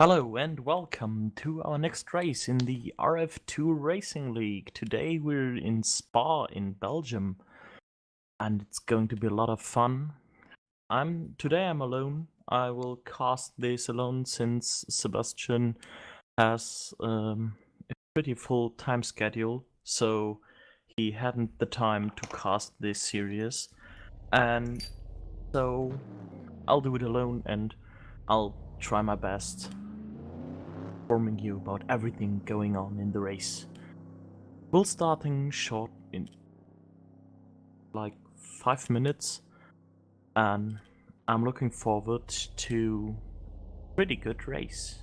Hello and welcome to our next race in the RF2 Racingleague. Today we're in Spa in Belgium and it's going to be a lot of fun. Today I'm alone. I will cast this alone since Sebastian has a pretty full time schedule, so he hadn't the time to cast this series, and so I'll do it alone and I'll try my best informing you about everything going on in the race. We'll starting short in like 5 minutes, and I'm looking forward to a pretty good race.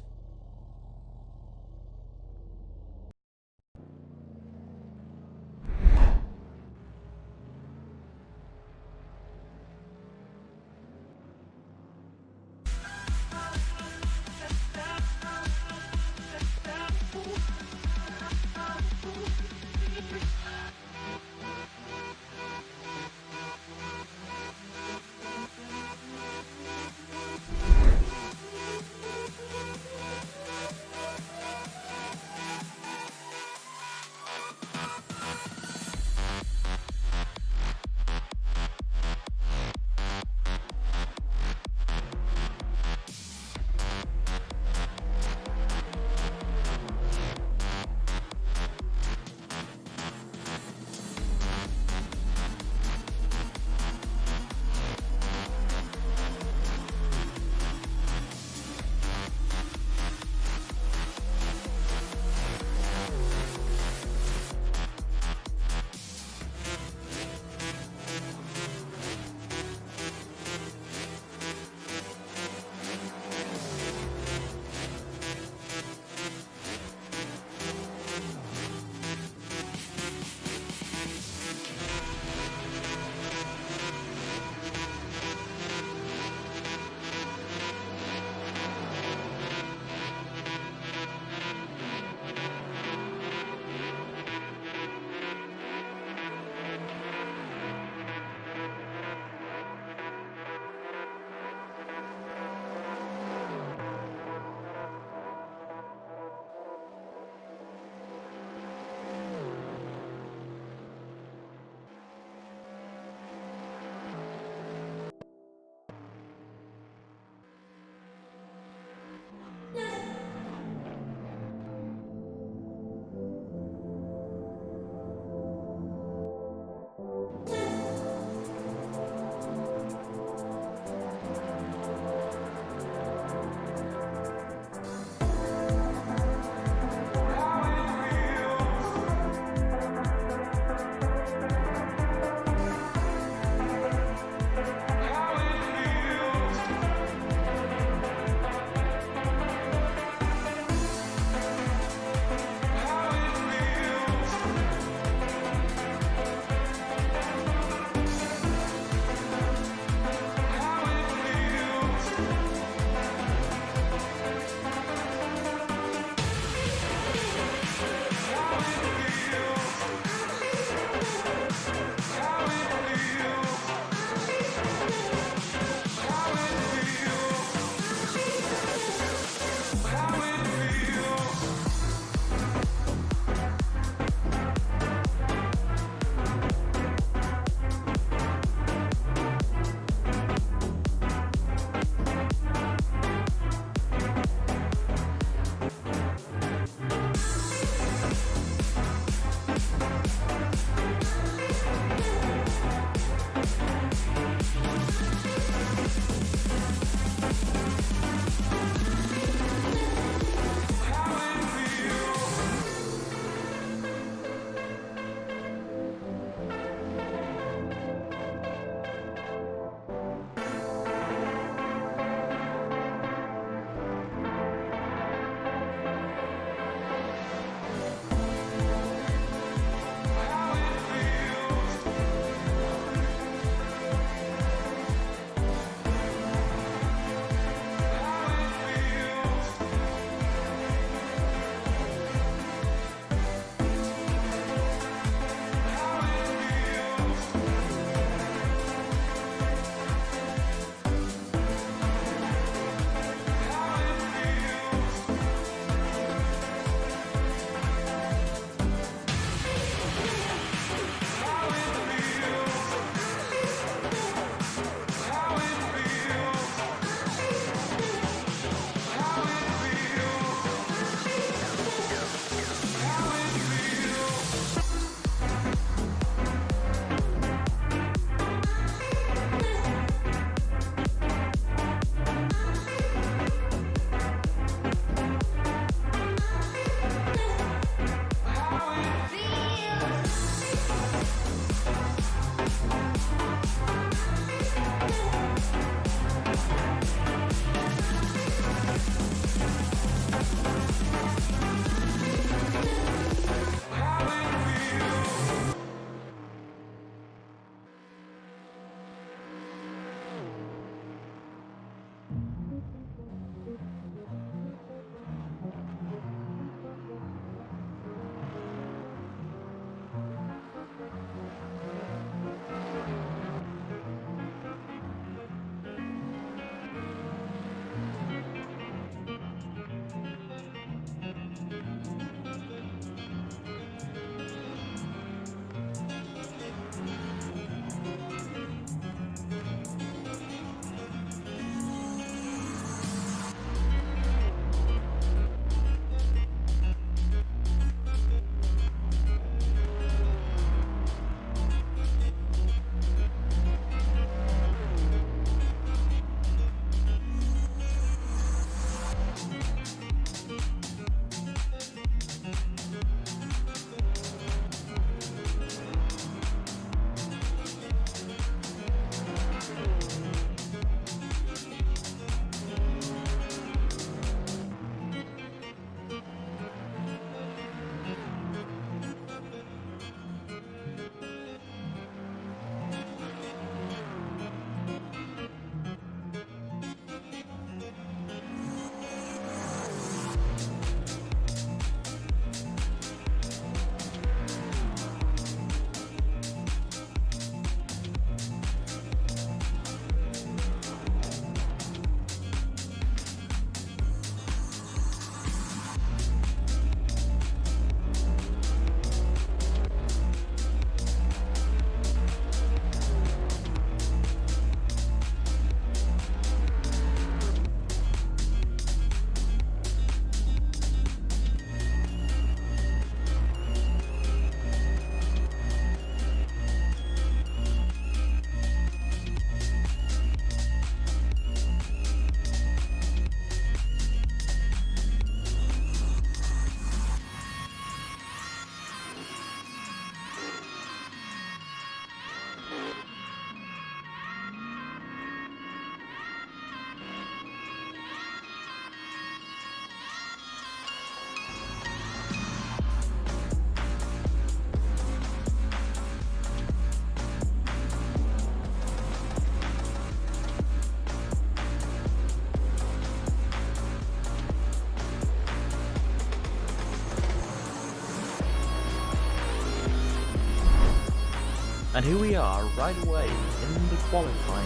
And here we are, right away, in the qualifying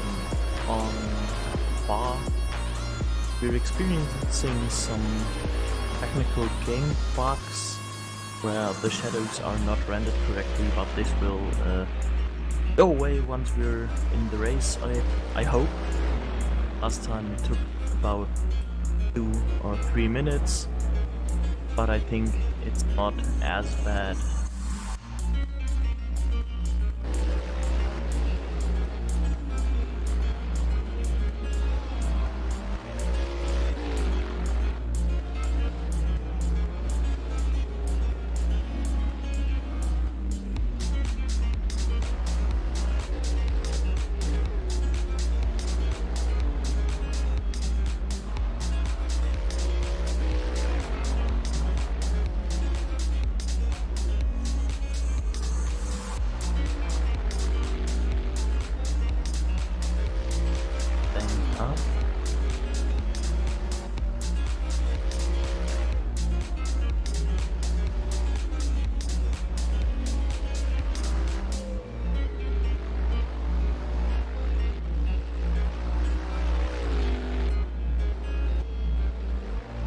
on Spa. We're experiencing some technical game bugs where the shadows are not rendered correctly, but this will go away once we're in the race, I hope. Last time it took about 2 or 3 minutes, but I think it's not as bad.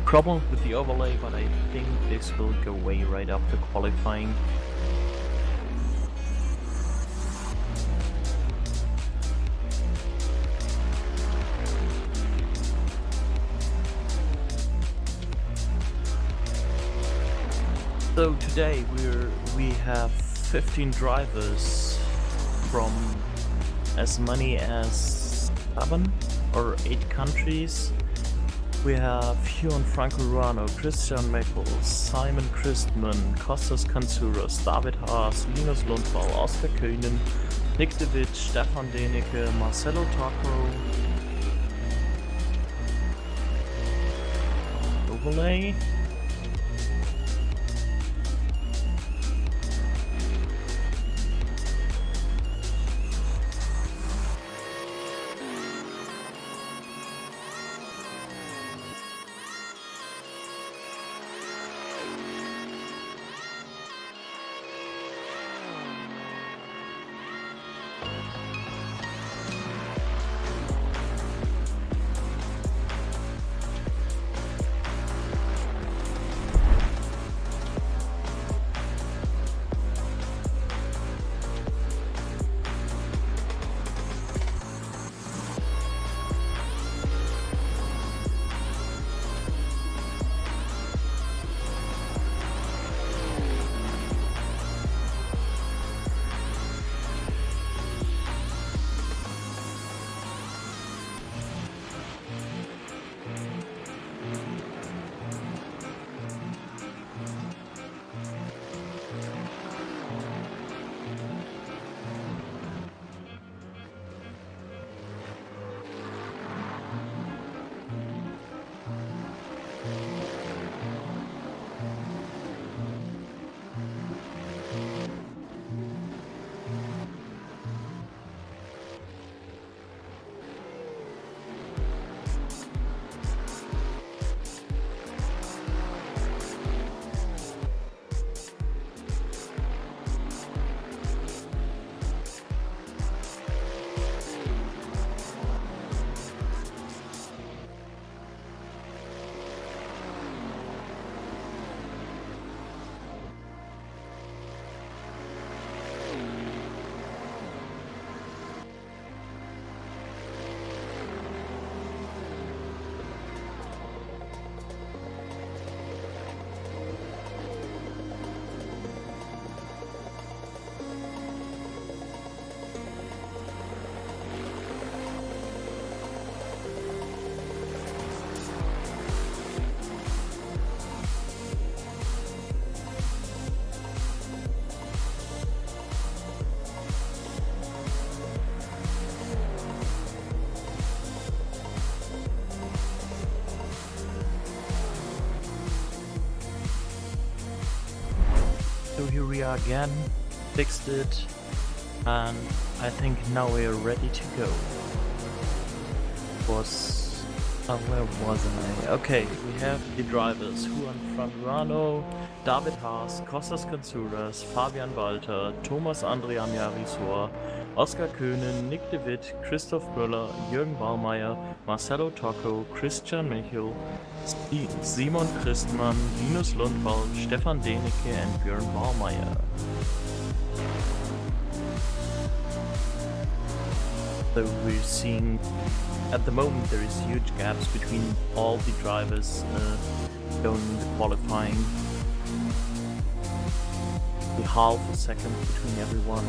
Problem with the overlay, but I think this will go away right after qualifying. So today we have 15 drivers from as many as 7 or 8 countries. We have Spa Francorchamps, Christian Meckel, Simon Christman, Kostas Kansouras, David Haas, Linus Lundvall, Oskar Köhnen, Nick de Witt, Stefan Denecke, Marcelo Taco. Overlay. So here we are again, fixed it, and I think now we are ready to go. Was Where was I? Okay, we have the drivers: Juan Franruano, David Haas, Kostas Katsouras, Fabian Walter, Thomas Andrian Jarisor, Oskar Köhnen, Nick de Witt, Christoph Müller, Jürgen Ballmeier, Marcelo Tocco, Christian Michel, Simon Christmann, Linus Lundwald, Stefan Denecke and Björn Ballmeier. So we're seeing, at the moment there is huge gaps between all the drivers going into qualifying. The half a second between everyone.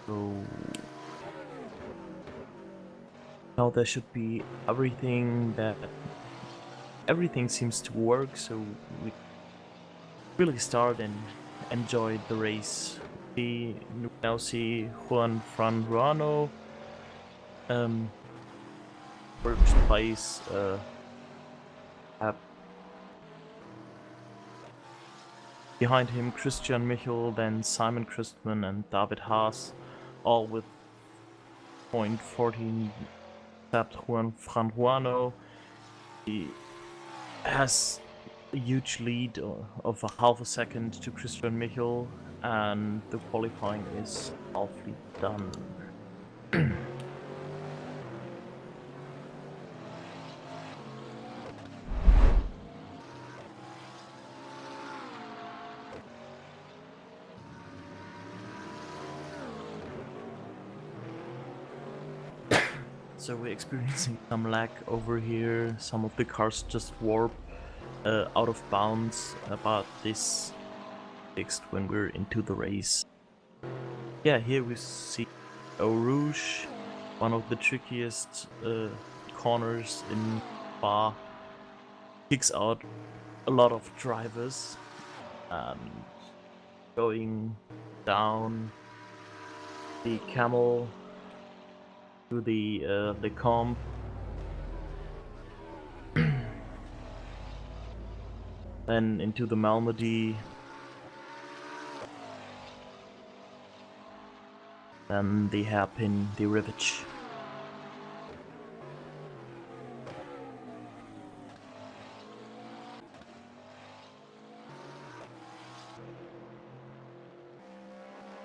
So now there should be everything seems to work, so we really start and enjoy the race. We now see Juan Franruano first place behind him Christian Michel, then Simon Christmann and David Haas, all with 0.14 except Juan Franruano. He has a huge lead of a half a second to Christian Michel, and the qualifying is halfly done. So we're experiencing some lag over here. Some of the cars just warp out of bounds, but this fixed when we're into the race. Yeah, here we see Eau Rouge, one of the trickiest corners in Spa. Kicks out a lot of drivers and going down the camel to the comp. Then into the Malmedy. Then the hairpin, the rivage.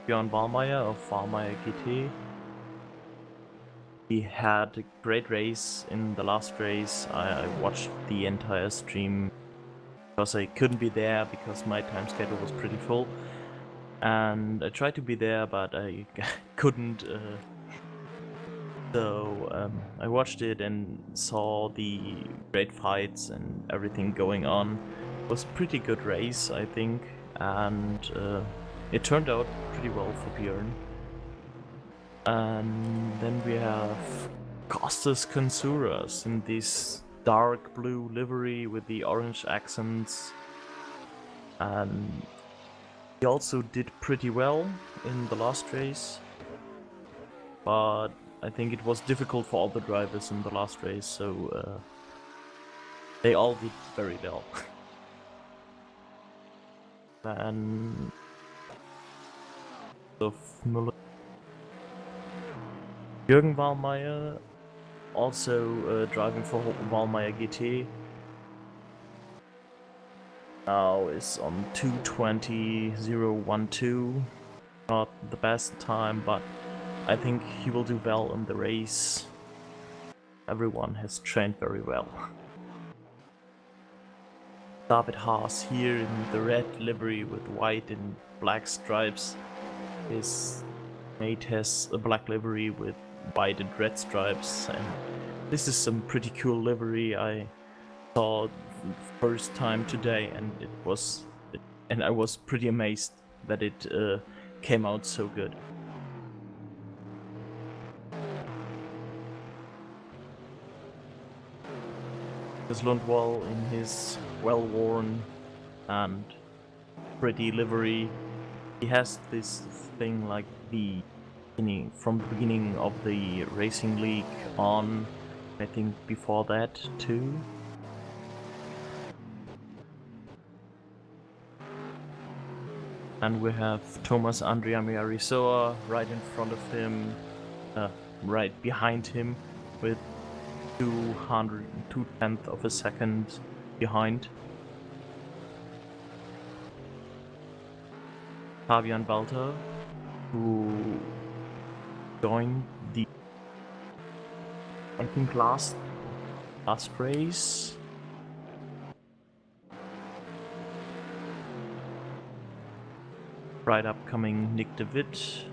Björn Ballmeier of Ballmeier GT. He had a great race in the last race. I watched the entire stream because I couldn't be there because my time schedule was pretty full. And I tried to be there, but I couldn't. So I watched it and saw the great fights and everything going on. It was a pretty good race, I think, and it turned out pretty well for Björn. And then we have Kostas Katsouras in this dark blue livery with the orange accents, and he also did pretty well in the last race, but I think it was difficult for all the drivers in the last race, so they all did very well. And of Müller. Jürgen Ballmeier, also driving for Ballmeier GT, now is on 2:20.012. Not the best time, but I think he will do well in the race. Everyone has trained very well. David Haas here in the red livery with white and black stripes. His mate has a black livery with white and red stripes, and This is some pretty cool livery I saw first time today, and I was pretty amazed that it came out so good. Because Lundwall, in his well-worn and pretty livery, he has this thing like from the beginning of the Racing League on, I think before that too. And we have Thomas Andrea Miarisoa right in front of him, right behind him, with 2/10 of a second behind. Fabian Walter, who joined the, I think, last race. Right upcoming Nick de Witt.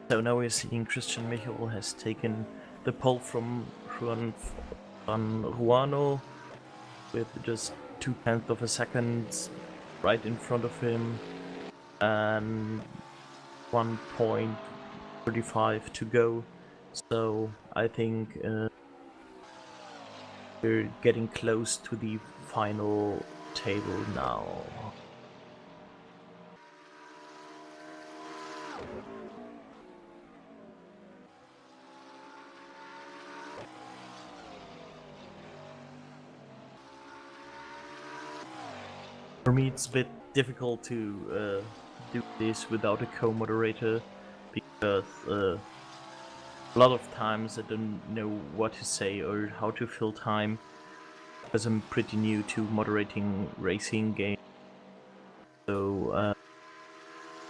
So now we're seeing Christian Michel has taken the pole from Juan Ruano with just 2/10 of a second right in front of him and 1.35 to go. So I think we're getting close to the final table now. For me, it's a bit difficult to do this without a co-moderator, because a lot of times I don't know what to say or how to fill time, because I'm pretty new to moderating racing games. So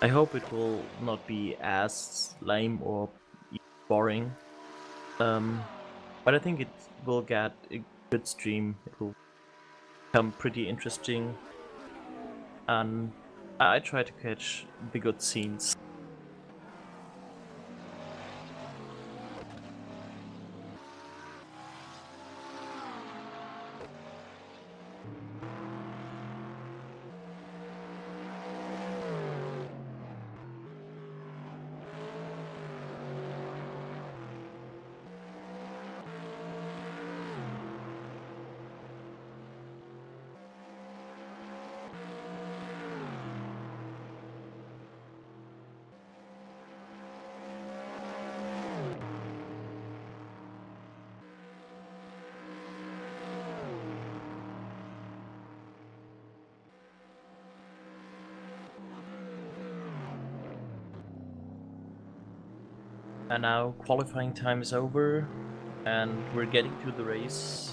I hope it will not be as lame or boring, but I think it will get a good stream. It will become pretty interesting, and I try to catch the good scenes. And now qualifying time is over and we're getting to the race.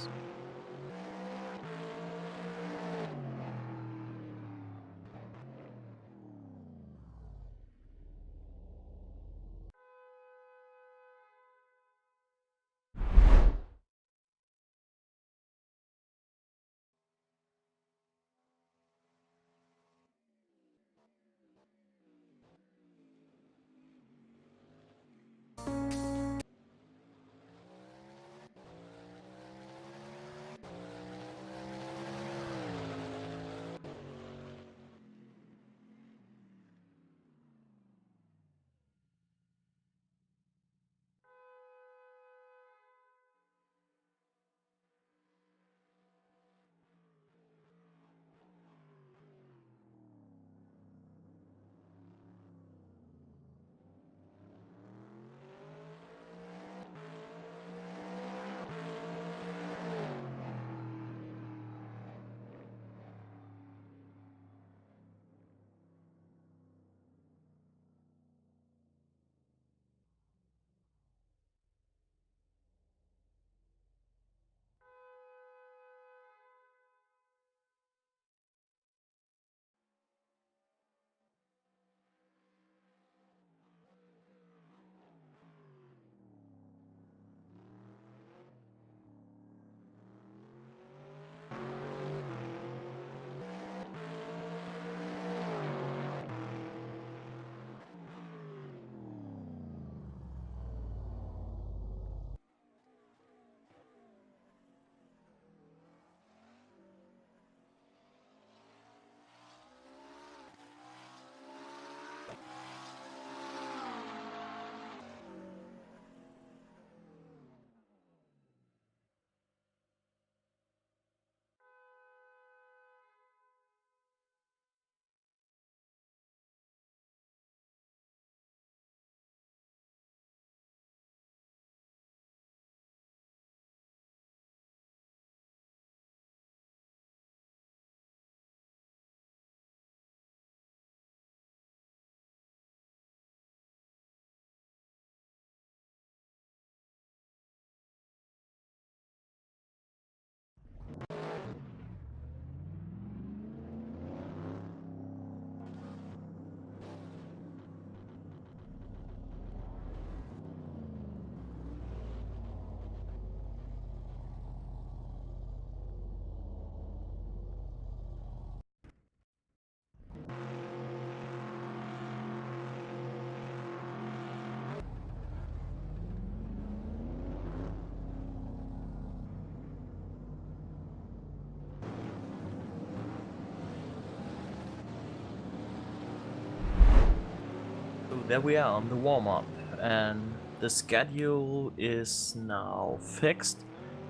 There we are on the warm-up, and the schedule is now fixed.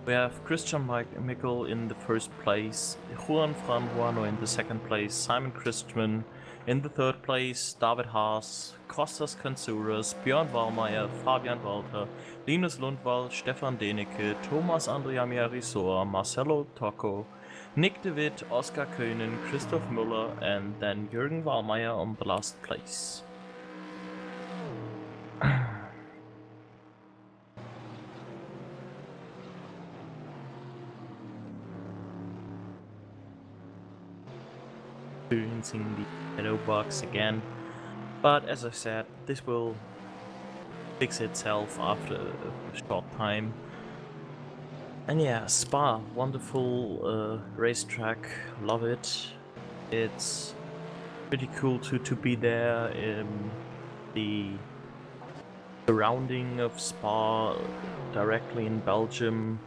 We have Christian Mickel in the first place, Juan Franjuano in the second place, Simon Christman in the third place, David Haas, Kostas Kansouras, Björn Wallmeier, Fabian Walter, Linus Lundvall, Stefan Denecke, Thomas Andrea Miarisor, Marcelo Tocco, Nick de Witt, Oskar Köhnen, Christoph Müller, and then Jürgen Wallmeier on the last place. Experiencing the shadow box again, but as I said, this will fix itself after a short time. And yeah, Spa, wonderful racetrack, love it. It's pretty cool to be there. The surrounding of Spa, directly in Belgium,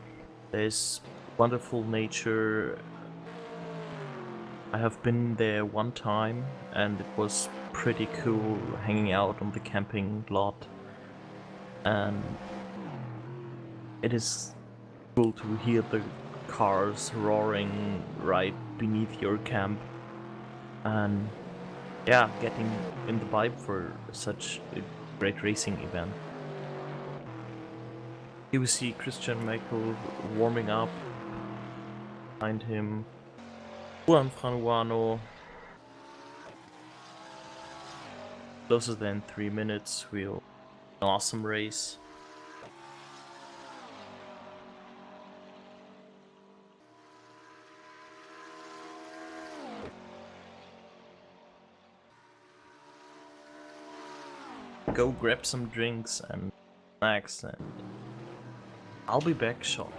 there's wonderful nature. I have been there one time and it was pretty cool hanging out on the camping lot, and it is cool to hear the cars roaring right beneath your camp, and yeah, getting in the vibe for such a great racing event. Here we see Christian Michael warming up. Behind him, Juan Franjuano. Closer than 3 minutes, we'll awesome race. Go grab some drinks and snacks, and I'll be back shortly.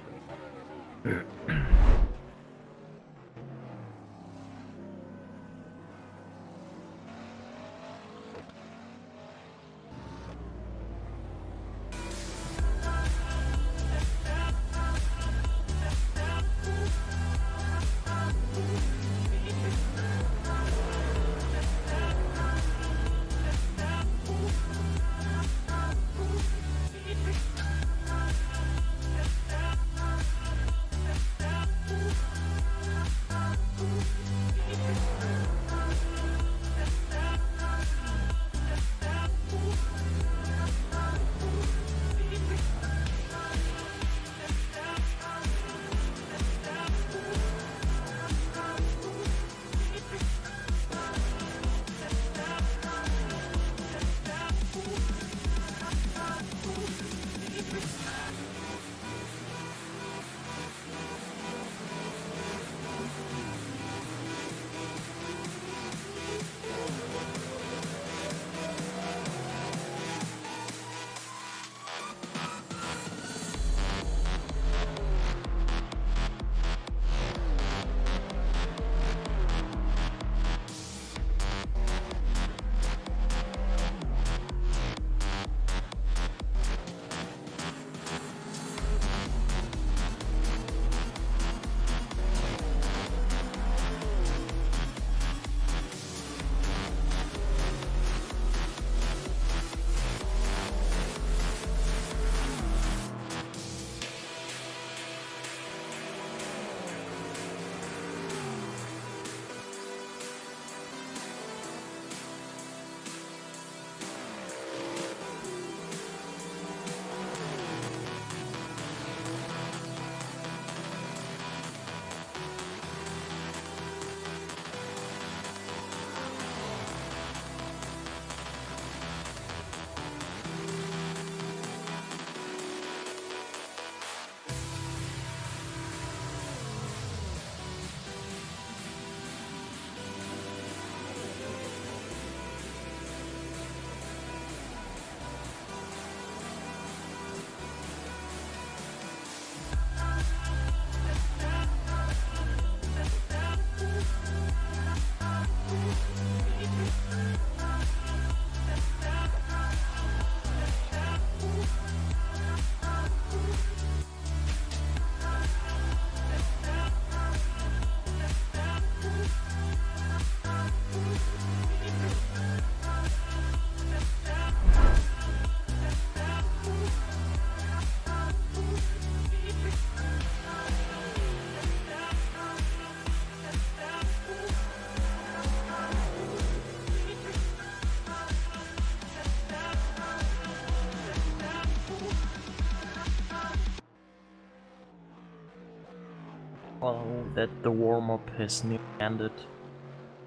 Well, that the warm-up has nearly ended,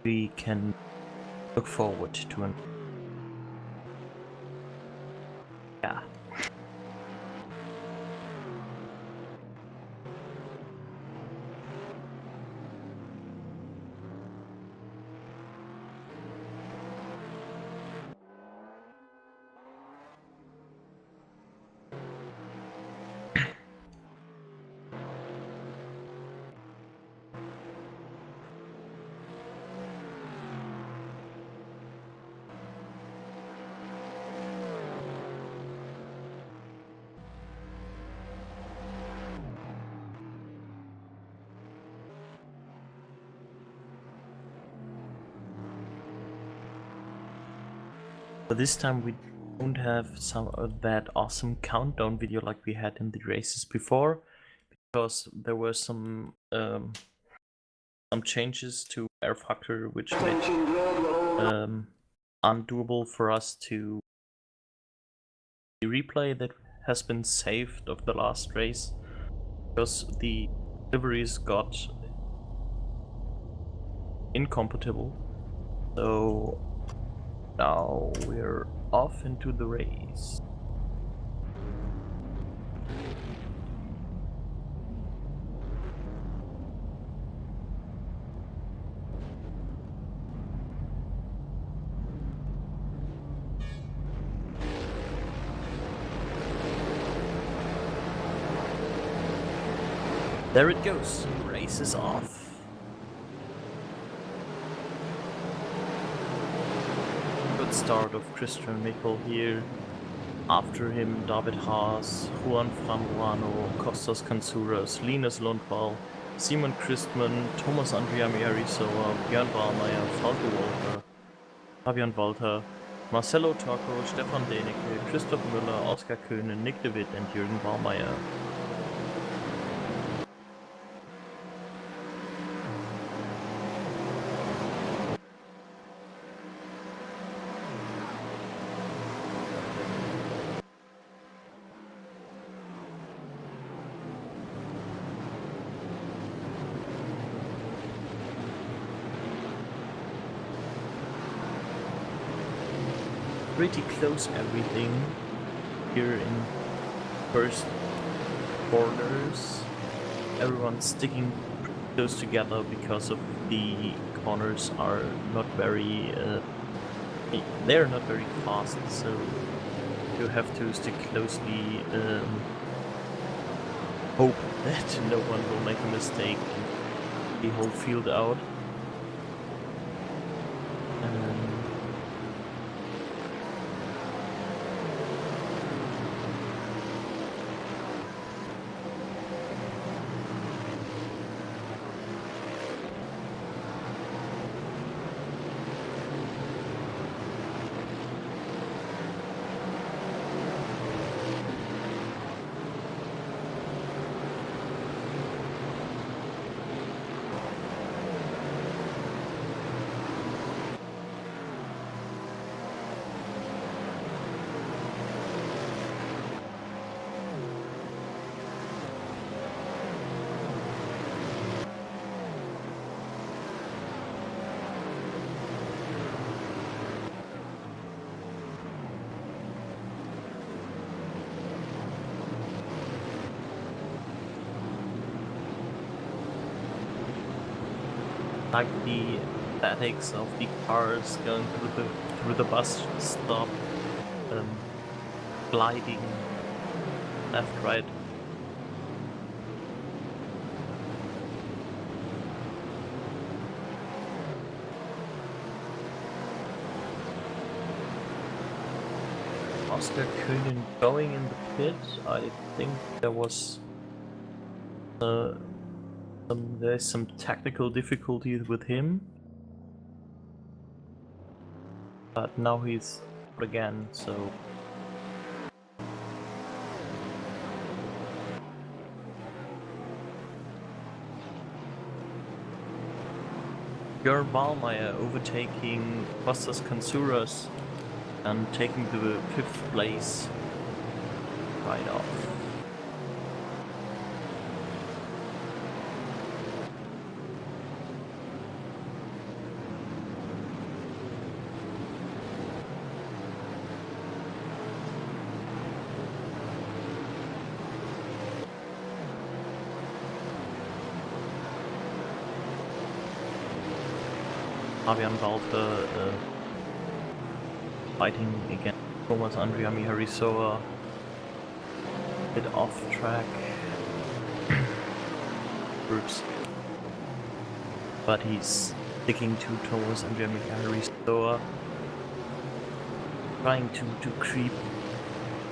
we can look forward to an... Yeah. But this time we don't have some of that awesome countdown video like we had in the races before, because there were some changes to rFactor which made undoable for us to the replay that has been saved of the last race, because the deliveries got incompatible. So now we're off into the race. There it goes. Race is off. Good start of Christian Michel here. After him, David Haas, Juan Frambuano, Kostas Kansouras, Linus Lundvall, Simon Christmann, Thomas Andrea Mierisoa, Björn Ballmeier, Falco Walter, Fabian Walter, Marcelo Torco, Stefan Denecke, Christoph Müller, Oskar Köhne, Nick de Witt and Jürgen Ballmeier. Pretty close everything here in first corners. Everyone's sticking close together because of the corners are not very they're not very fast, so you have to stick closely, hope that no one will make a mistake and the whole field out. Like the statics of the cars going through the bus stop, gliding left, right. Oskar Köhnen going in the pit. I think there was there's some technical difficulties with him, but now he's out again, so Björn Ballmeier overtaking Kostas Kansouras and taking the 5th place right off. Fabian Walter fighting against Thomas Andrea Mierisoa, a bit off track. Oops. But he's sticking to Thomas Andrea Mierisoa, trying to creep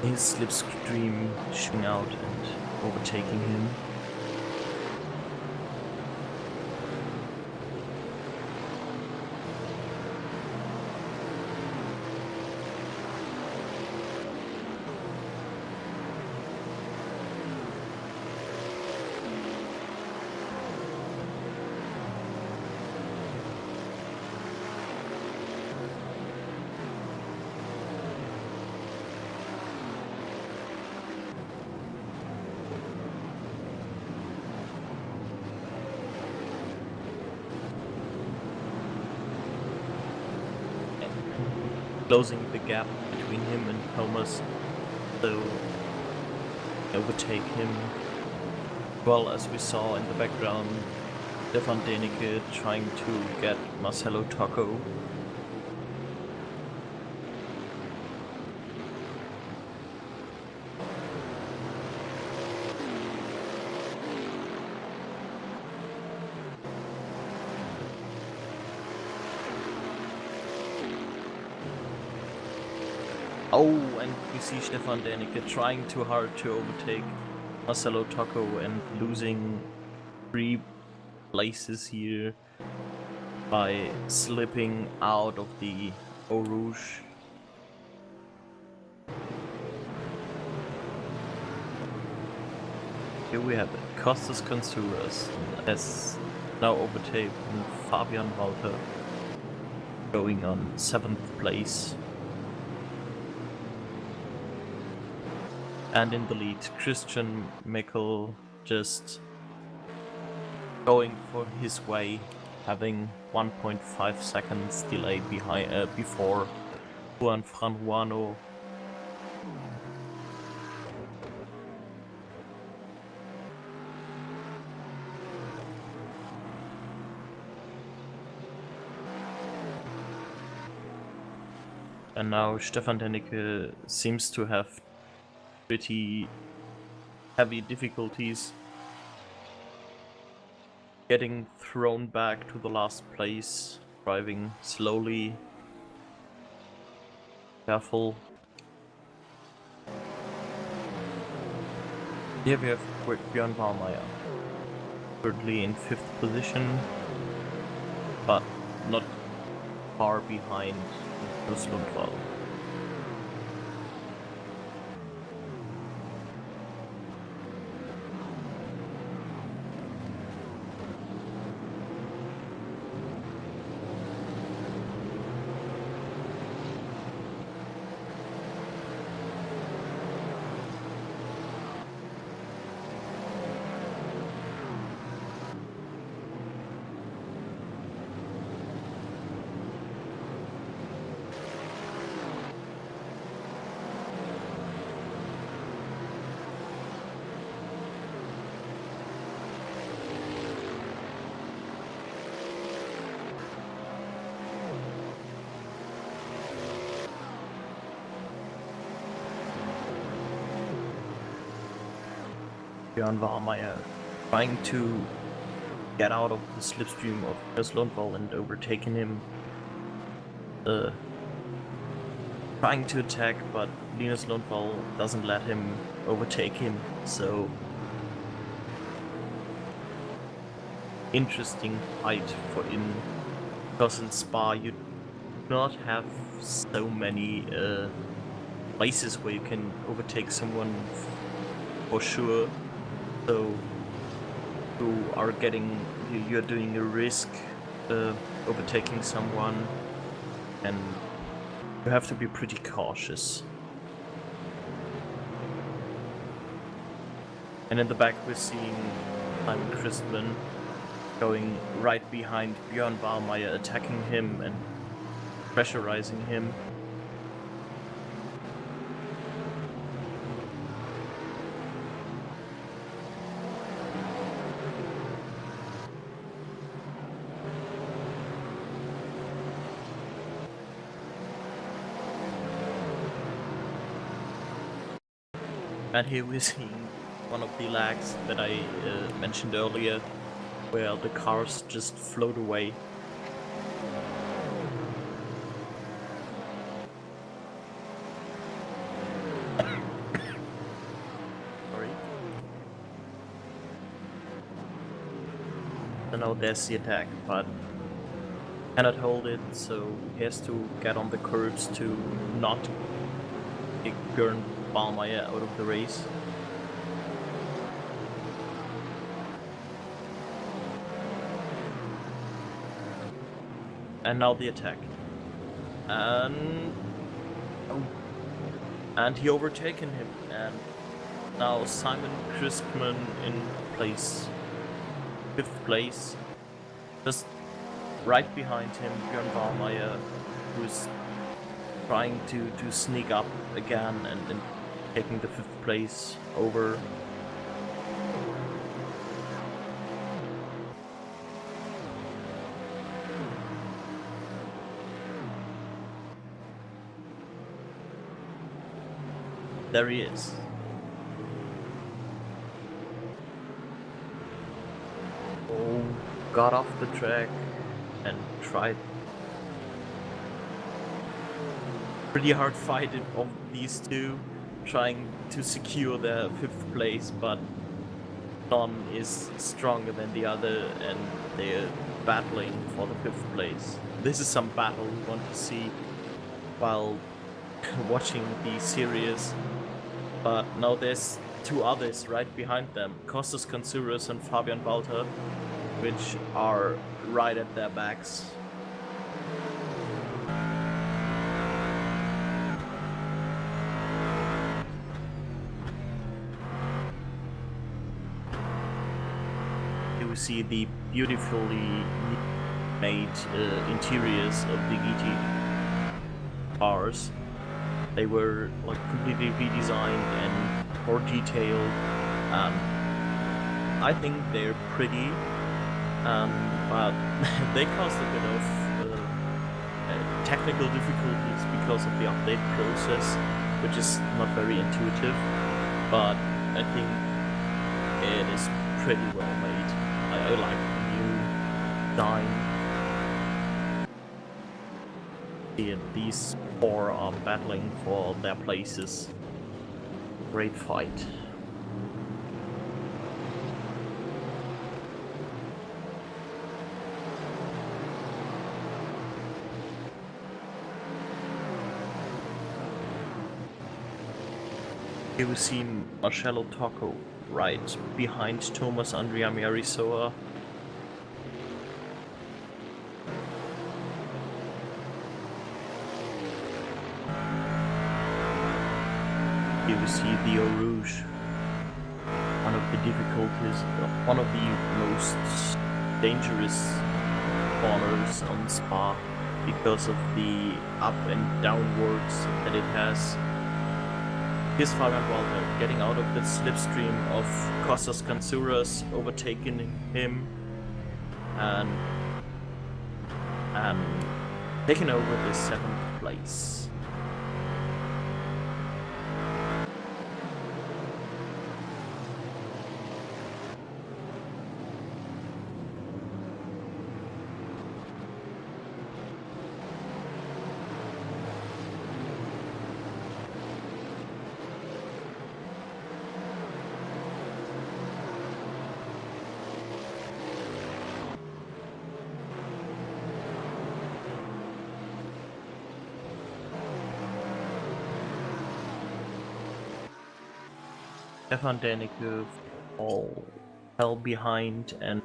his slipstream, shooting out and overtaking him. Closing the gap between him and Thomas, so overtake him. Well, as we saw in the background, Stefan Denecke trying to get Marcelo Torco. Oh, and we see Stefan Dänicke trying too hard to overtake Marcelo Tocco and losing 3 places here by slipping out of the Eau Rouge. Here we have it. Costas Consuras has now overtaken Fabian Walter, going on 7th place. And in the lead, Christian Mickel just going for his way, having 1.5 seconds delay before Juan Franjuano. And now Stefan Dänicke seems to have pretty heavy difficulties getting thrown back to the last place, driving slowly, careful. Here we have Björn Wahlmeier, currently in 5th position, but not far behind Lukas Lundvall. Björn Wahlmeier trying to get out of the slipstream of Lukas Lundvall and overtaking him. Trying to attack, but Linus Lundvall doesn't let him overtake him, so interesting fight because in Spa you do not have so many places where you can overtake someone for sure. So you're doing a risk overtaking someone, and you have to be pretty cautious. And in the back we're seeing Simon Christman going right behind Björn Wahlmeier, attacking him and pressurizing him. And here we're seeing one of the lags that I mentioned earlier, where the cars just float away. Sorry. So now there's the attack, but cannot hold it, so he has to get on the curbs to not kick Björn Wahlmeier out of the race. And now the attack. And he overtaken him, and now Simon Christman in place, 5th place, just right behind him Björn Wahlmeier, who's trying to sneak up again and taking the 5th place over. There he is. Oh, got off the track and tried pretty hard fight of these two, trying to secure their 5th place, but none is stronger than the other, and they're battling for the 5th place. This is some battle we want to see while watching the series. But now there's 2 others right behind them, Kostas Kansouras and Fabian Walter, which are right at their backs. Here we see the beautifully made interiors of the GT cars. They were like completely redesigned and more detailed. I think they're pretty, but they caused a bit of technical difficulties because of the update process, which is not very intuitive. But I think it is pretty well made. I like the new design. These 4 are battling for their places. Great fight. Here we see Marcelo Tocco right behind Thomas Andrea Marisoa. Here we see the Eau Rouge, one of the difficulties, one of the most dangerous corners on Spa because of the up and downwards that it has. Here's Fabian Walter getting out of the slipstream of Kostas Kansouras, overtaking him and taking over the 7th place. Stefan Dänicke fell behind, and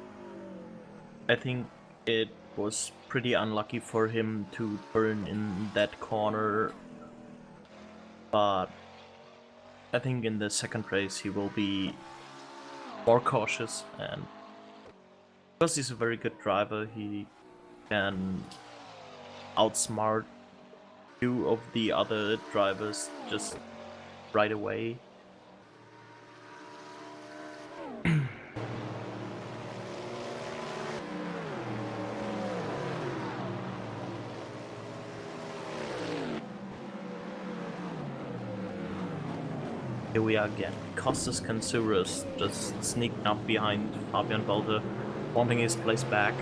I think it was pretty unlucky for him to turn in that corner, but I think in the 2nd race he will be more cautious, and because he's a very good driver, he can outsmart 2 of the other drivers just right away. Here we are again. Kostas Kansouras just sneaking up behind Fabian Walter, wanting his place back.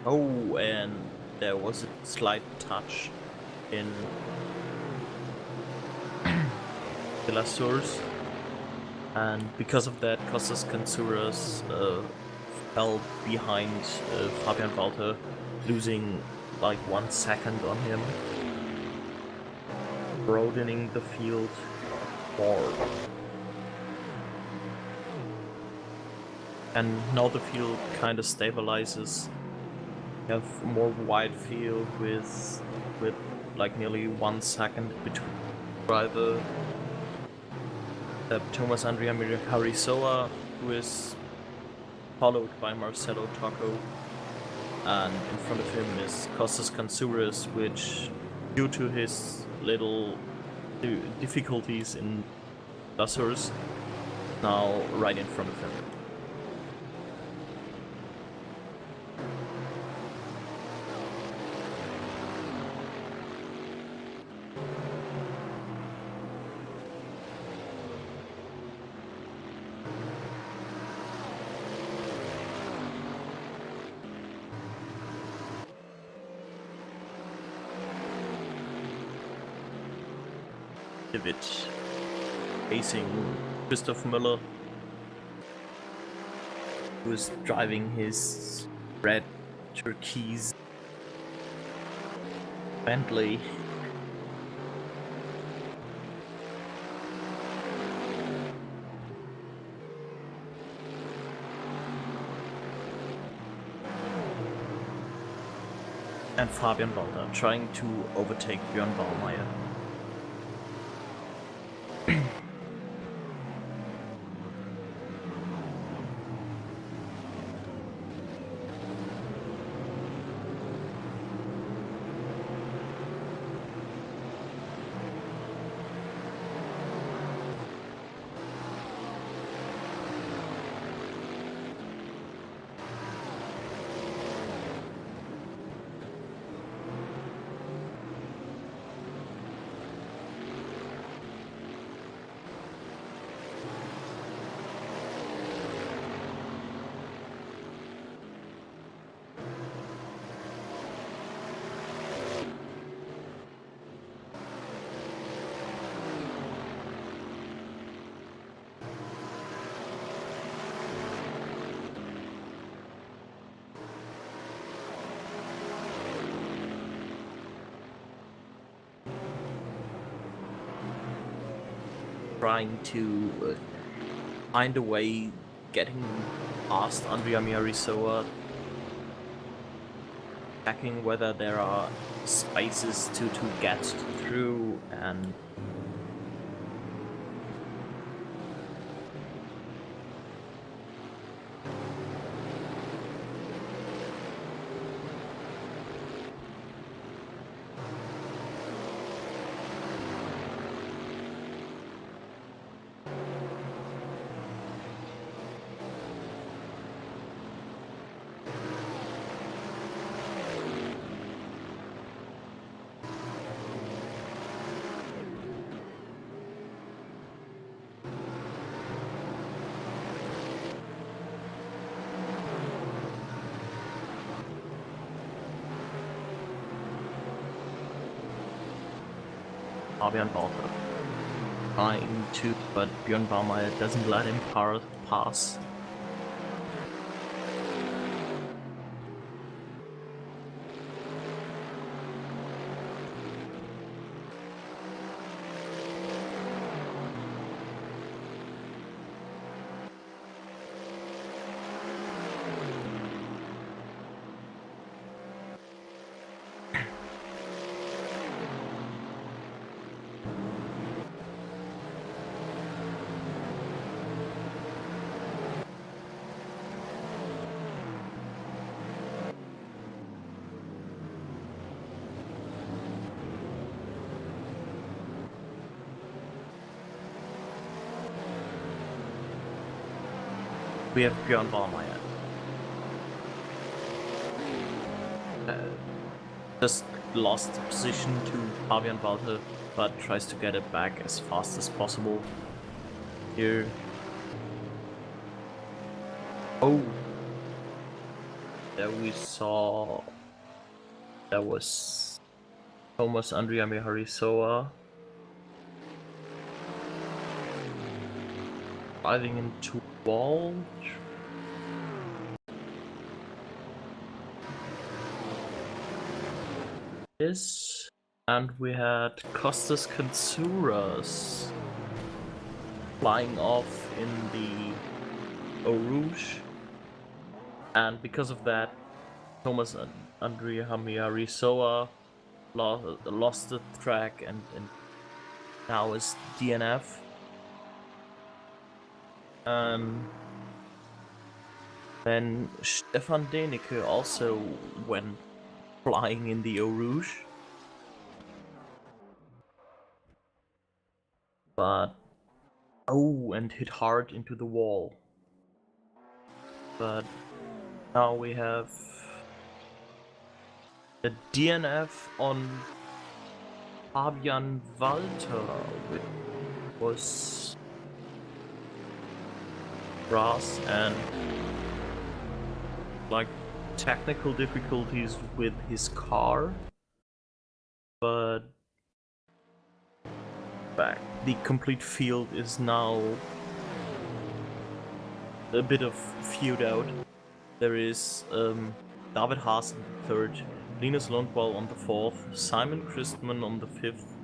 Oh, and there was a slight touch in the Lasurs. And because of that, Kostas Kansouras fell behind Fabian Walter, losing like 1 second on him, broadening the field more. And now the field kind of stabilizes. You have a more wide field with like nearly 1 second between driver. Thomas Andrea Marisoa, who is followed by Marcelo Tocco, and in front of him is Kostas Kansouras, which, due to his little difficulties in Lasurs, now right in front of him. Euch facing Christoph Müller, who is driving his red turquoise Bentley. And Fabian Walter trying to overtake Björn Baumeier. Trying to find a way getting past Andrea Miarisoa, checking whether there are spaces to get through, and Fabian Walter trying to, but Björn Baumeier doesn't let him pass. We have Björn Baumeier. Just lost the position to Fabian Walter, but tries to get it back as fast as possible. Here. Oh! There we saw... That was Thomas Andrea Miharisoa driving into wall. This, and we had Kostas Koutsouras flying off in the Eau Rouge, and because of that, Thomas Andrea Miarisoa lost the track and now is DNF. Then Stefan Denecke also went flying in the Eau Rouge, but and hit hard into the wall. But now we have the DNF on Fabian Walter, which was brass and like technical difficulties with his car, but back. The complete field is now a bit of feud out. There is David Haas on the third, Linus Lundvall on the fourth, Simon Christman on the fifth,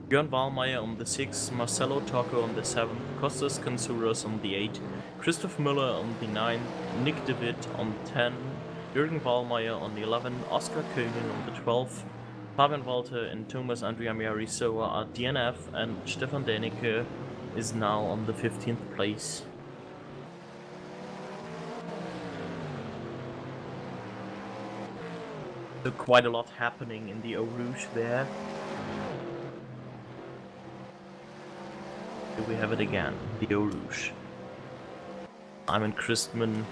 Björn Wallmeier on the 6th, Marcelo Tocco on the 7th, Kostas Kansouras on the 8th, Christoph Müller on the 9th, Nick de Witt on the 10th, Jürgen Wallmeier on the 11th, Oskar Kögen on the 12th, Fabian Walter and Thomas Andrea Miarisoa are DNF, and Stefan Dänicke is now on the 15th place. So quite a lot happening in the Eau Rouge there. Here we have it again, the Eau Rouge. Simon Christman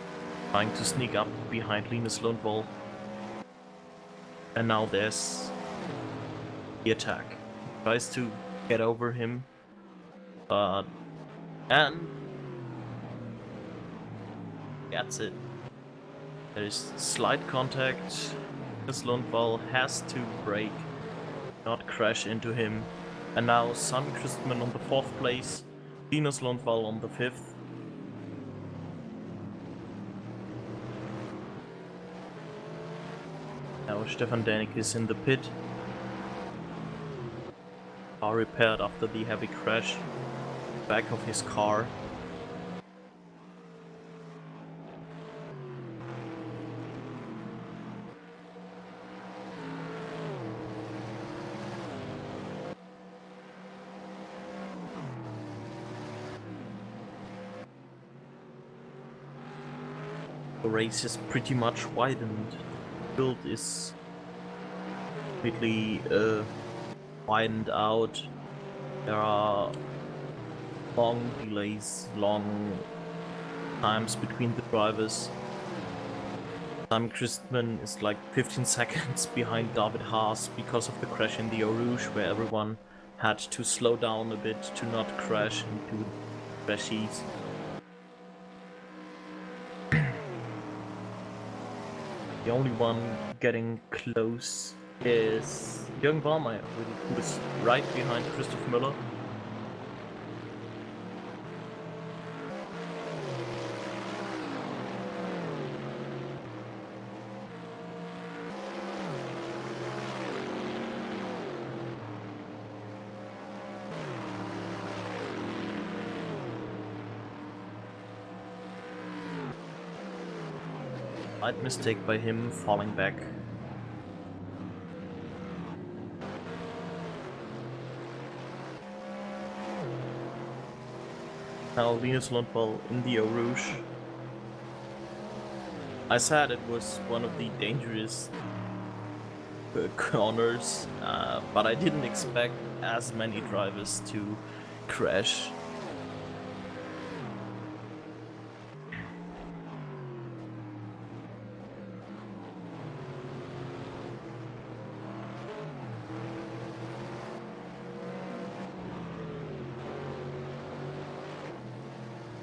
trying to sneak up behind Linus Lundvall. And now there's the attack. Tries to get over him. And gets it. There is slight contact. Linus Lundvall has to brake, not crash into him. And now Simon Christman on the 4th place, Linus Lundvall on the 5th. Now Stefan Dänicke is in the pit. Car repaired after the heavy crash. Back of his car. The race is pretty much widened. The field is completely widened out. There are long delays, long times between the drivers. Simon Christman is like 15 seconds behind David Haas because of the crash in the Eau Rouge, where everyone had to slow down a bit to not crash into crashies. The only one getting close is Jürgen Wallmeier, who is right behind Christoph Müller. Slight mistake by him, falling back. Now Linus Lundvall in the Eau Rouge. I said it was one of the dangerous corners, but I didn't expect as many drivers to crash.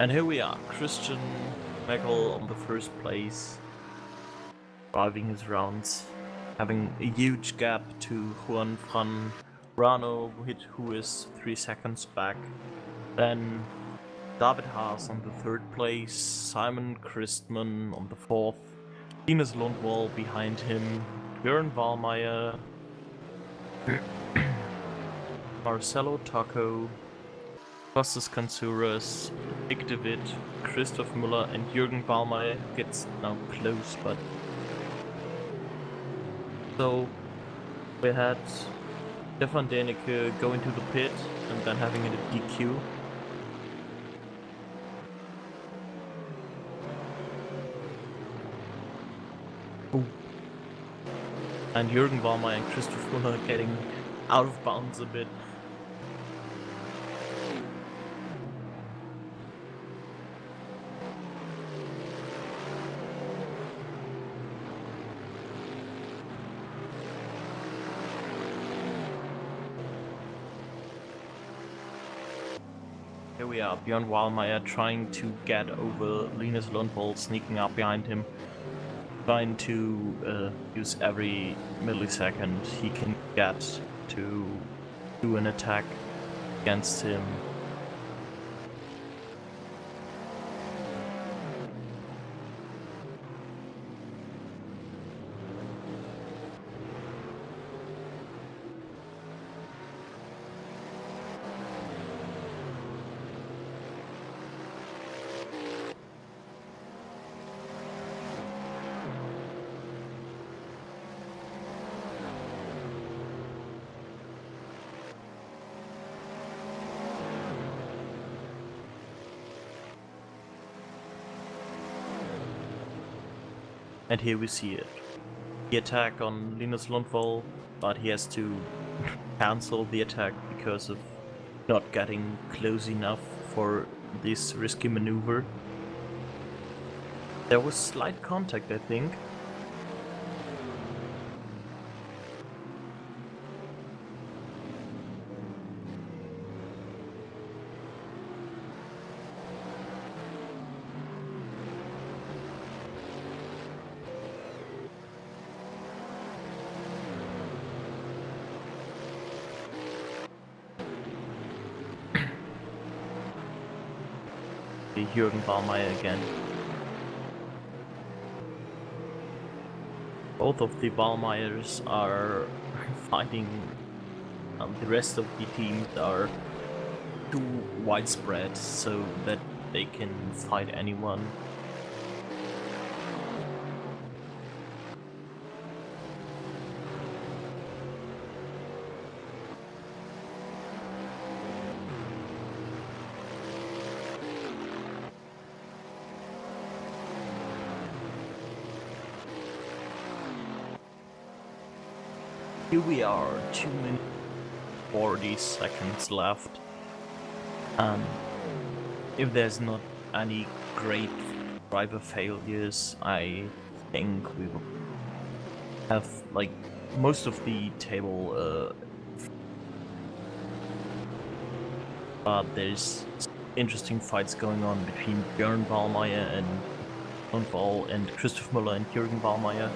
And here we are, Christian Meckel on the 1st place, driving his rounds, having a huge gap to Juan Fran Rano, who is 3 seconds back. Then David Haas on the 3rd place, Simon Christman on the 4th, Linus Lundvall behind him, Björn Wallmeier, Marcelo Tocco, Kostas Kansouras, Nick de Witt, Christoph Müller, and Jürgen Wallmeier gets now close, but... So, we had Stefan Dänicke go into the pit and then having it a DQ. Ooh. And Jürgen Wallmeier and Christoph Müller getting out of bounds a bit. Here we are, Björn Wallmeier trying to get over Linus Lundvall, sneaking up behind him, trying to use every millisecond he can get to do an attack. against him. And here we see it. The attack on Linus Lundvall, but he has to cancel the attack because of not getting close enough for this risky maneuver. There was slight contact, I think. Jürgen Ballmeier again. Both of the Ballmeiers are fighting, the rest of the teams are too widespread so that they can fight anyone. Here we are, 2 minutes 40 seconds left, and if there's not any great driver failures, I think we will have like most of the table, but there's interesting fights going on between Björn Ballmeier and Lundvall and Christoph Müller and Jürgen Ballmeier.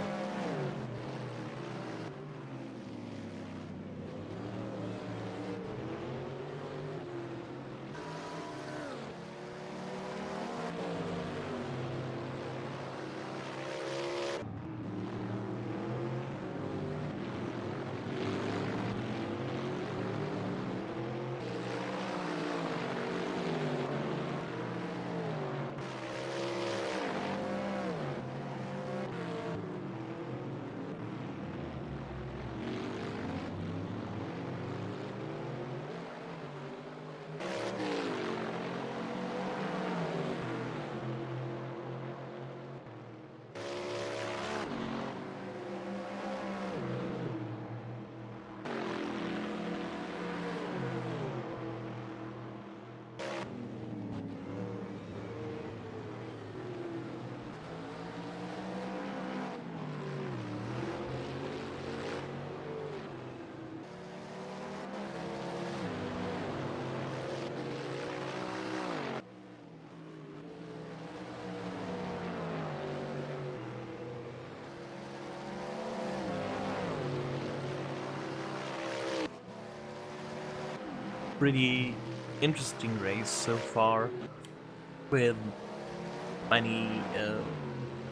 Pretty interesting race so far, with many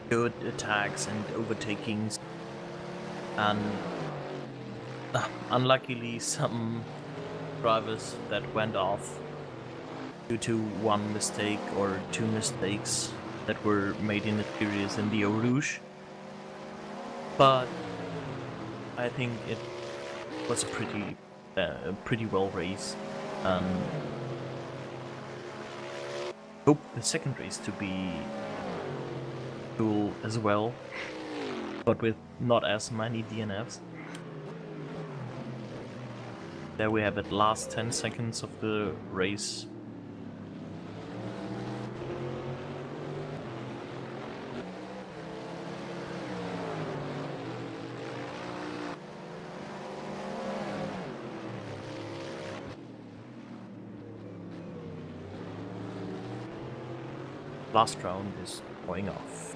good attacks and overtakings, and unluckily some drivers that went off due to one mistake or two mistakes that were made in the series in the Eau Rouge. But I think it was a pretty well race. Hope the second race to be cool as well, but with not as many DNFs. There we have it, last 10 seconds of the race. Last round is going off.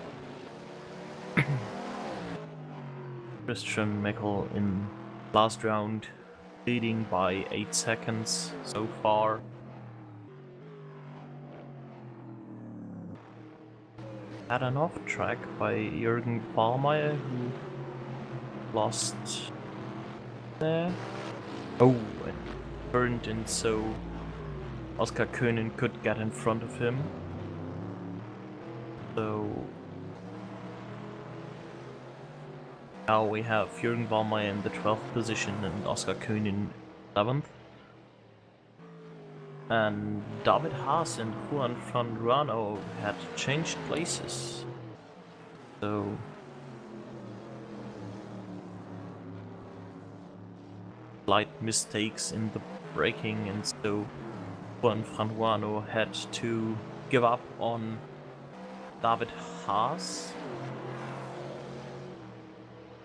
Christian Meckel in last round leading by 8 seconds so far. Had an off track by Jürgen Ballmeier, who lost there. Oh, and turned in, so Oskar Koenen could get in front of him. So now we have Jürgen Ballmeier in the 12th position and Oskar Koenen 11th. And David Haas and Juan Franruano had changed places. So slight mistakes in the braking, and so Juan Franruano had to give up on David Haas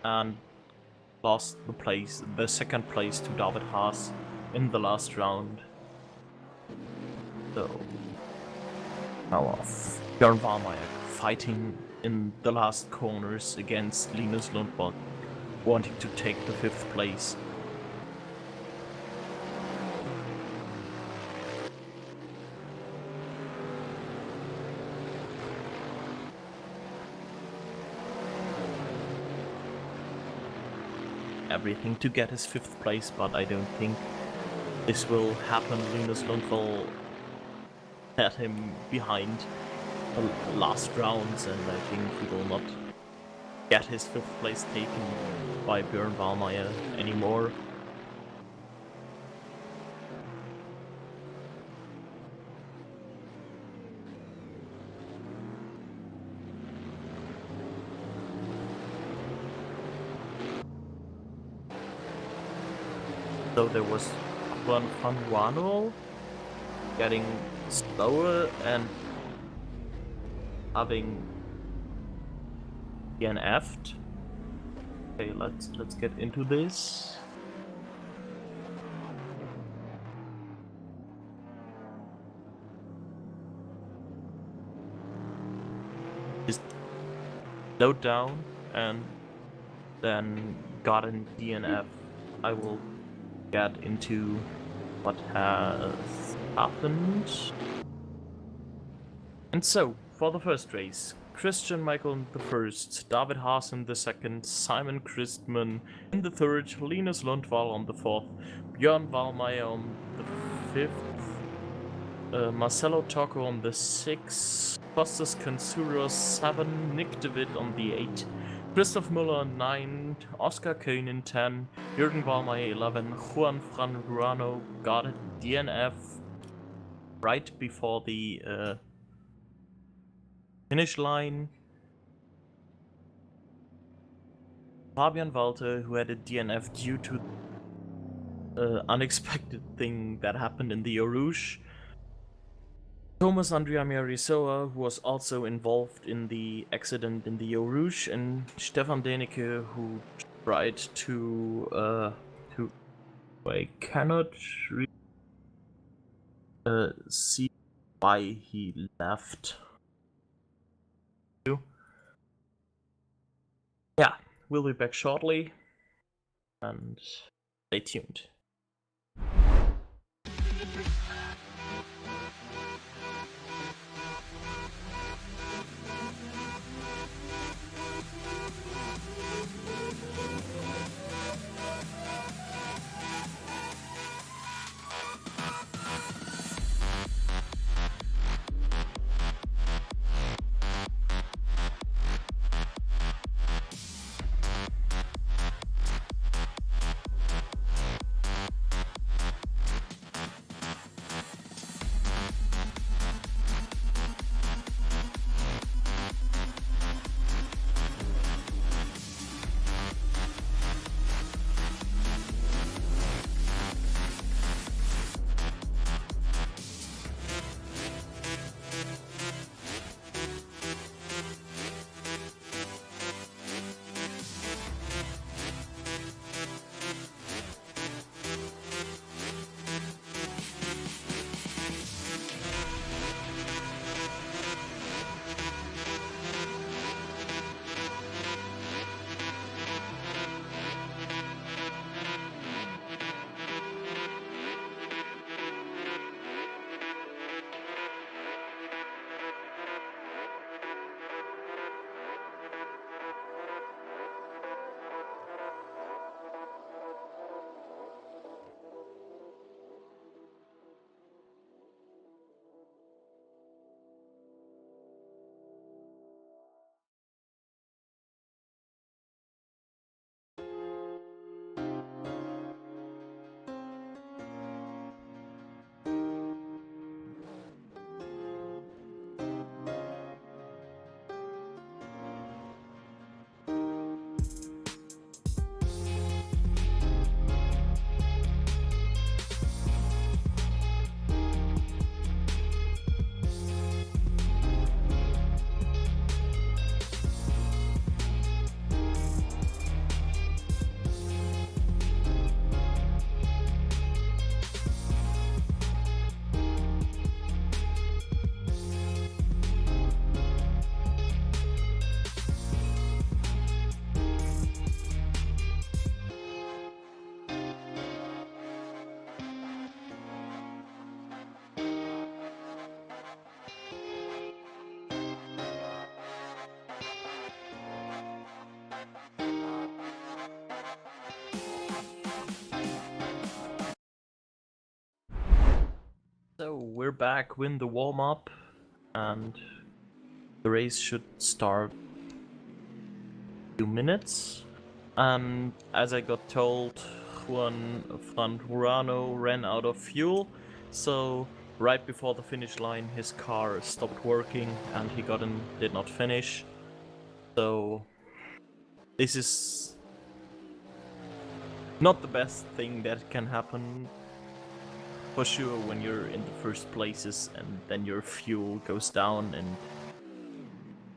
and lost the second place to David Haas in the last round. So now Björn Wahlmeier fighting in the last corners against Linus Lundvall, wanting to take the 5th place. Everything to get his 5th place, but I don't think this will happen. Linus Lundvall had him behind the last rounds, and I think he will not get his 5th place taken by Björn Wahlmeier anymore. So there was Juan Franruano getting slower and having DNF'd. Okay, let's get into this. Just slowed down and then got in DNF. I will get into what has happened. And so, for the first race, Christian Michael in the 1st, David Haas in the 2nd, Simon Christman in the 3rd, Linus Lundvall on the 4th, Björn Wahlmeier on the 5th, Marcelo Tocco on the 6th, Kostas Kansuros 7, Nick DeWitt on the 8th, Christoph Müller 9, Oskar Koenen 10, Jürgen Ballmeier 11, Juan Franruano got a DNF right before the finish line. Fabian Walter, who had a DNF due to unexpected thing that happened in the Eau Rouge. Thomas Andrea Merisoa, who was also involved in the accident in the Eau Rouge, and Stefan Denecke, who tried to I cannot see why he left. Yeah, we'll be back shortly, and stay tuned. we're back with the warm-up, and the race should start in a few minutes. And as I got told, Juan Francorchamps ran out of fuel, so right before the finish line his car stopped working and he did not finish. So this is not the best thing that can happen, for sure, when you're in the first places and then your fuel goes down and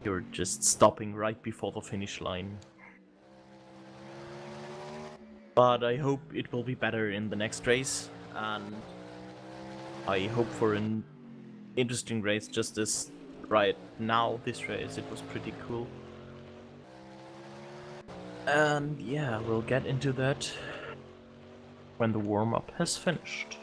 you're just stopping right before the finish line. But I hope it will be better in the next race, and I hope for an interesting race. Just as right now, this race, it was pretty cool. And yeah, we'll get into that when the warm-up has finished.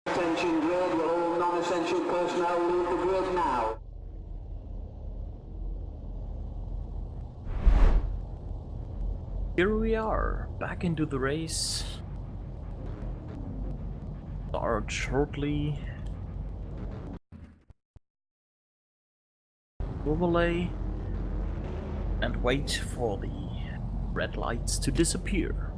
Attention grid, will all non-essential personnel leave the grid now? Here we are, back into the race. Start shortly. Overlay. And wait for the red lights to disappear.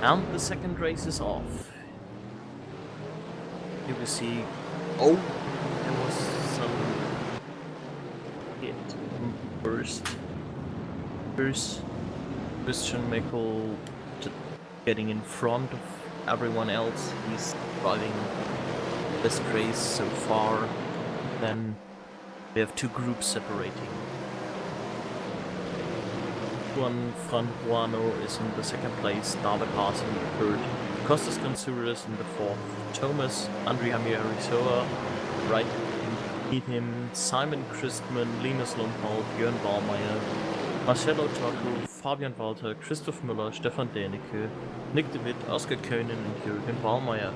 And the second race is off. Here we see... Oh! There was some... hit first. Christian Michael getting in front of everyone else. He's driving best race so far. Then we have two groups separating. Juan Francorchamps is in the second place, David Haas in the third, Costas Consuras in the fourth, Thomas, Andrea Miarisoa, right beneath him, Simon Christman, Linus Lundhall, Björn Ballmeier, Marcello Tocco, Fabian Walter, Christoph Müller, Stefan Dänicke, Nick de Witt, Oskar Köhnen und Jürgen Ballmeier.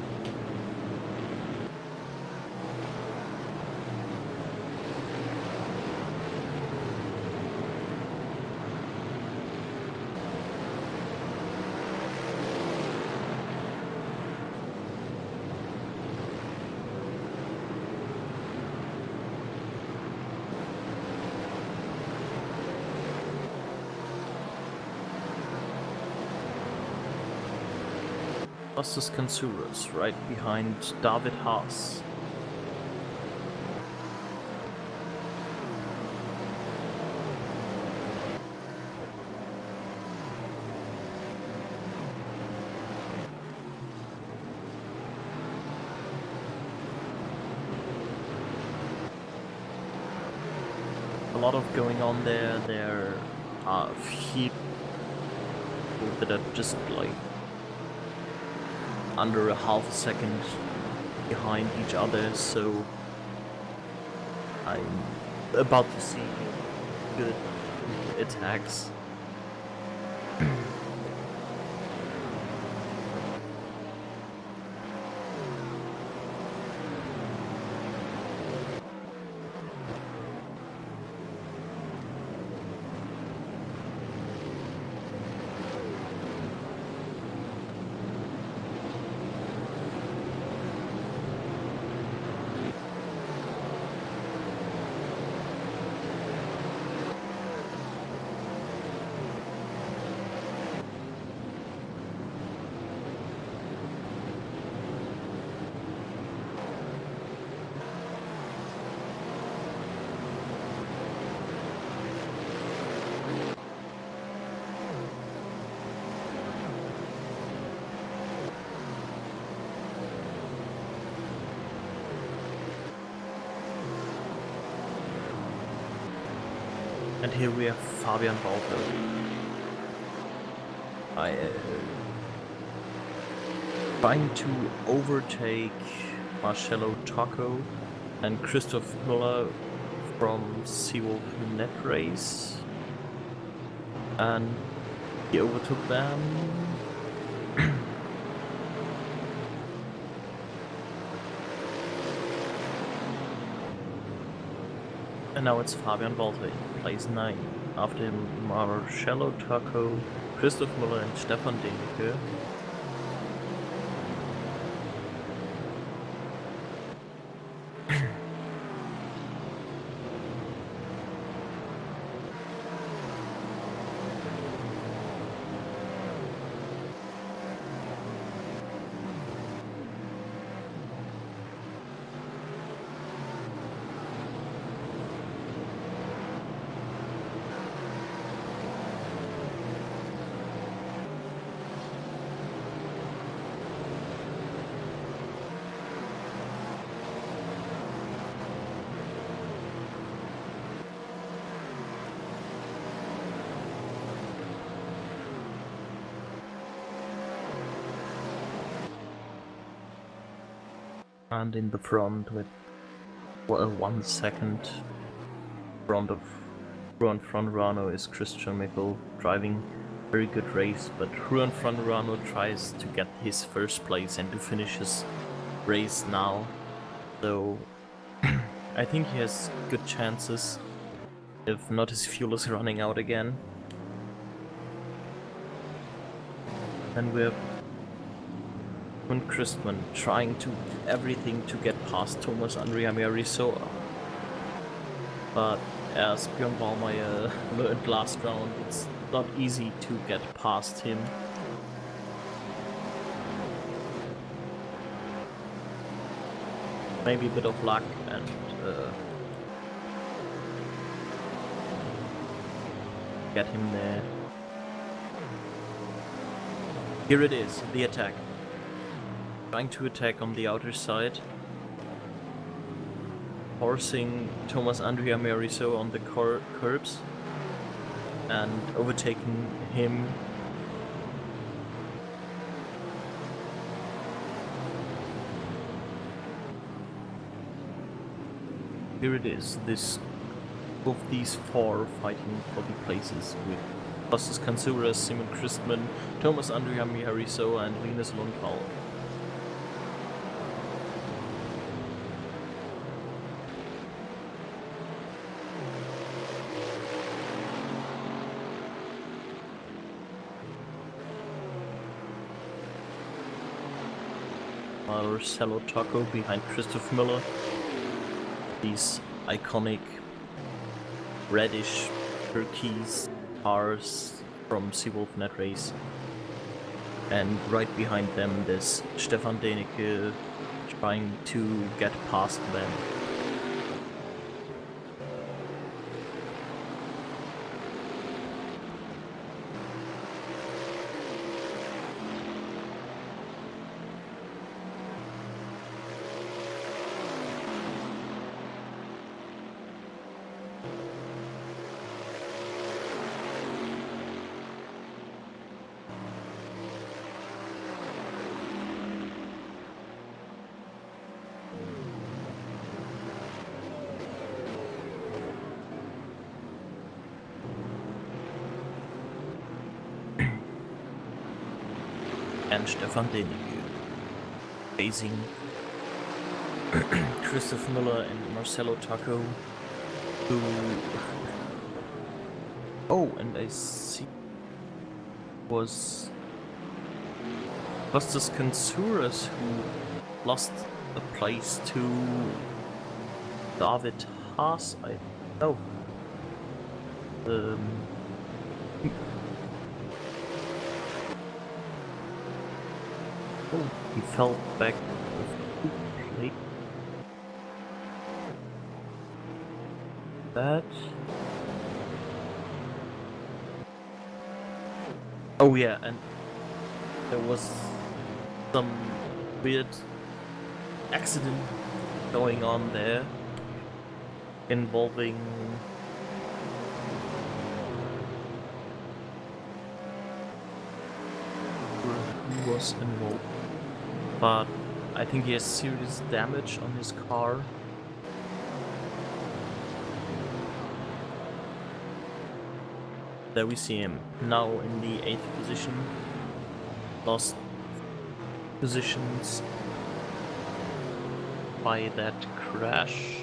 Costas Kansuras right behind David Haas. A lot of going on there. There are a few that are just like under a half a second behind each other, so I'm about to see good attacks. And here we have Fabian Walter. Trying to overtake Marcello Tocco and Christoph Müller from Seawolf Net Race. And he overtook them. And now it's Fabian Walter in place 9. After him, Marcello Tocco, Christoph Müller and Stefan Deneke. And in the front with 1 second front of Juan Fronterano is Christian Mickle, driving very good race, but Juan Fronterano tries to get his first place and to finish his race now, so I think he has good chances, if not his fuel is running out again. And we have Christman trying to everything to get past Thomas Andrea Meriso, but as Björn Ballmeier learned last round, it's not easy to get past him. Maybe a bit of luck and get him there. Here it is, the attack. Trying to attack on the outer side, forcing Thomas Andrea Meriso on the curbs and overtaking him. Here it is, both these four fighting for the places with Costas Kansuras, Simon Christman, Thomas Andrea Meriso and Linus Lundvall. Marcello Tocco behind Christoph Müller. These iconic reddish turquoise cars from Seawolf Net Race. And right behind them there's Stefan Denecke trying to get past them. And Stefan Denecke facing Christoph Müller and Marcelo Tacco, who... Oh, and I see was Costas Kansouras who lost a place to David Haas, I know. Oh, he fell back with two plate. That. Oh yeah, and there was some weird accident going on there involving who was involved. But I think he has serious damage on his car. There we see him, now in the 8th position. Lost positions by that crash.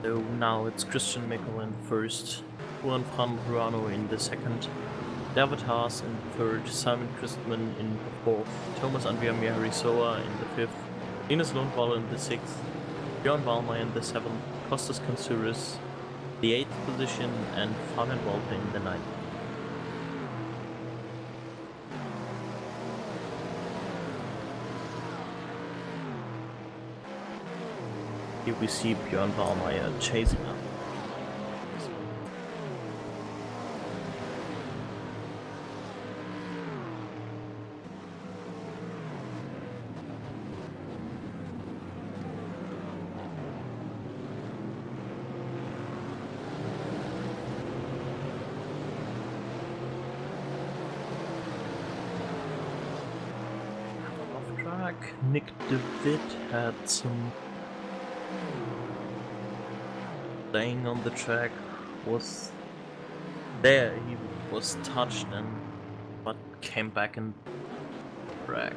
So now it's Christian Mickel in first, Juan Fran Ruano in the second, David Haas in the third, Simon Christman in the fourth, Thomas Andrea Miharisoa in the fifth, Linus Lundvall in the sixth, Björn Wallmeyer in the seventh, Costas Kansouras the 8th position, and Fabian Wolpe in the 9th. Here we see Björn Wallmeyer chasing up. Nick de Wit had some staying on the track, was there, he was touched and but came back and track.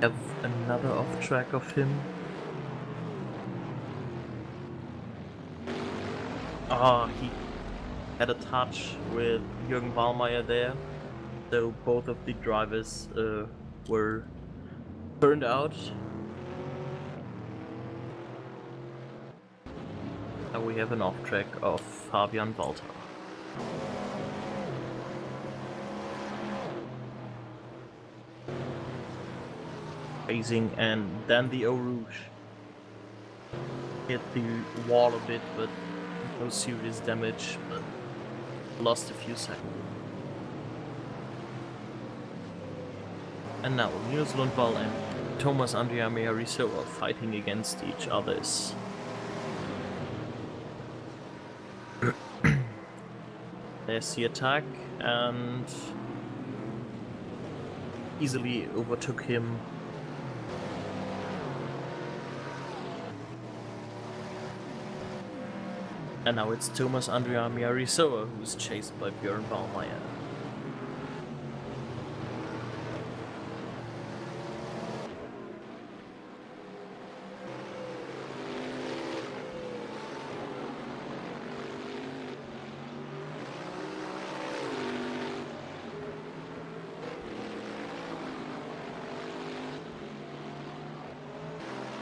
Have another off track of him. He had a touch with Jürgen Wallmeyer there. So both of the drivers were burned out. Now we have an off track of Fabian Walter. Racing, and then the Eau Rouge hit the wall a bit, but no serious damage, but lost a few seconds. And now Linus Lundvall and Thomas Andrea Miharisoa are fighting against each other. There's the attack, and easily overtook him. And now it's Thomas Andrea Miharisoa who's chased by Björn Wallmeyer.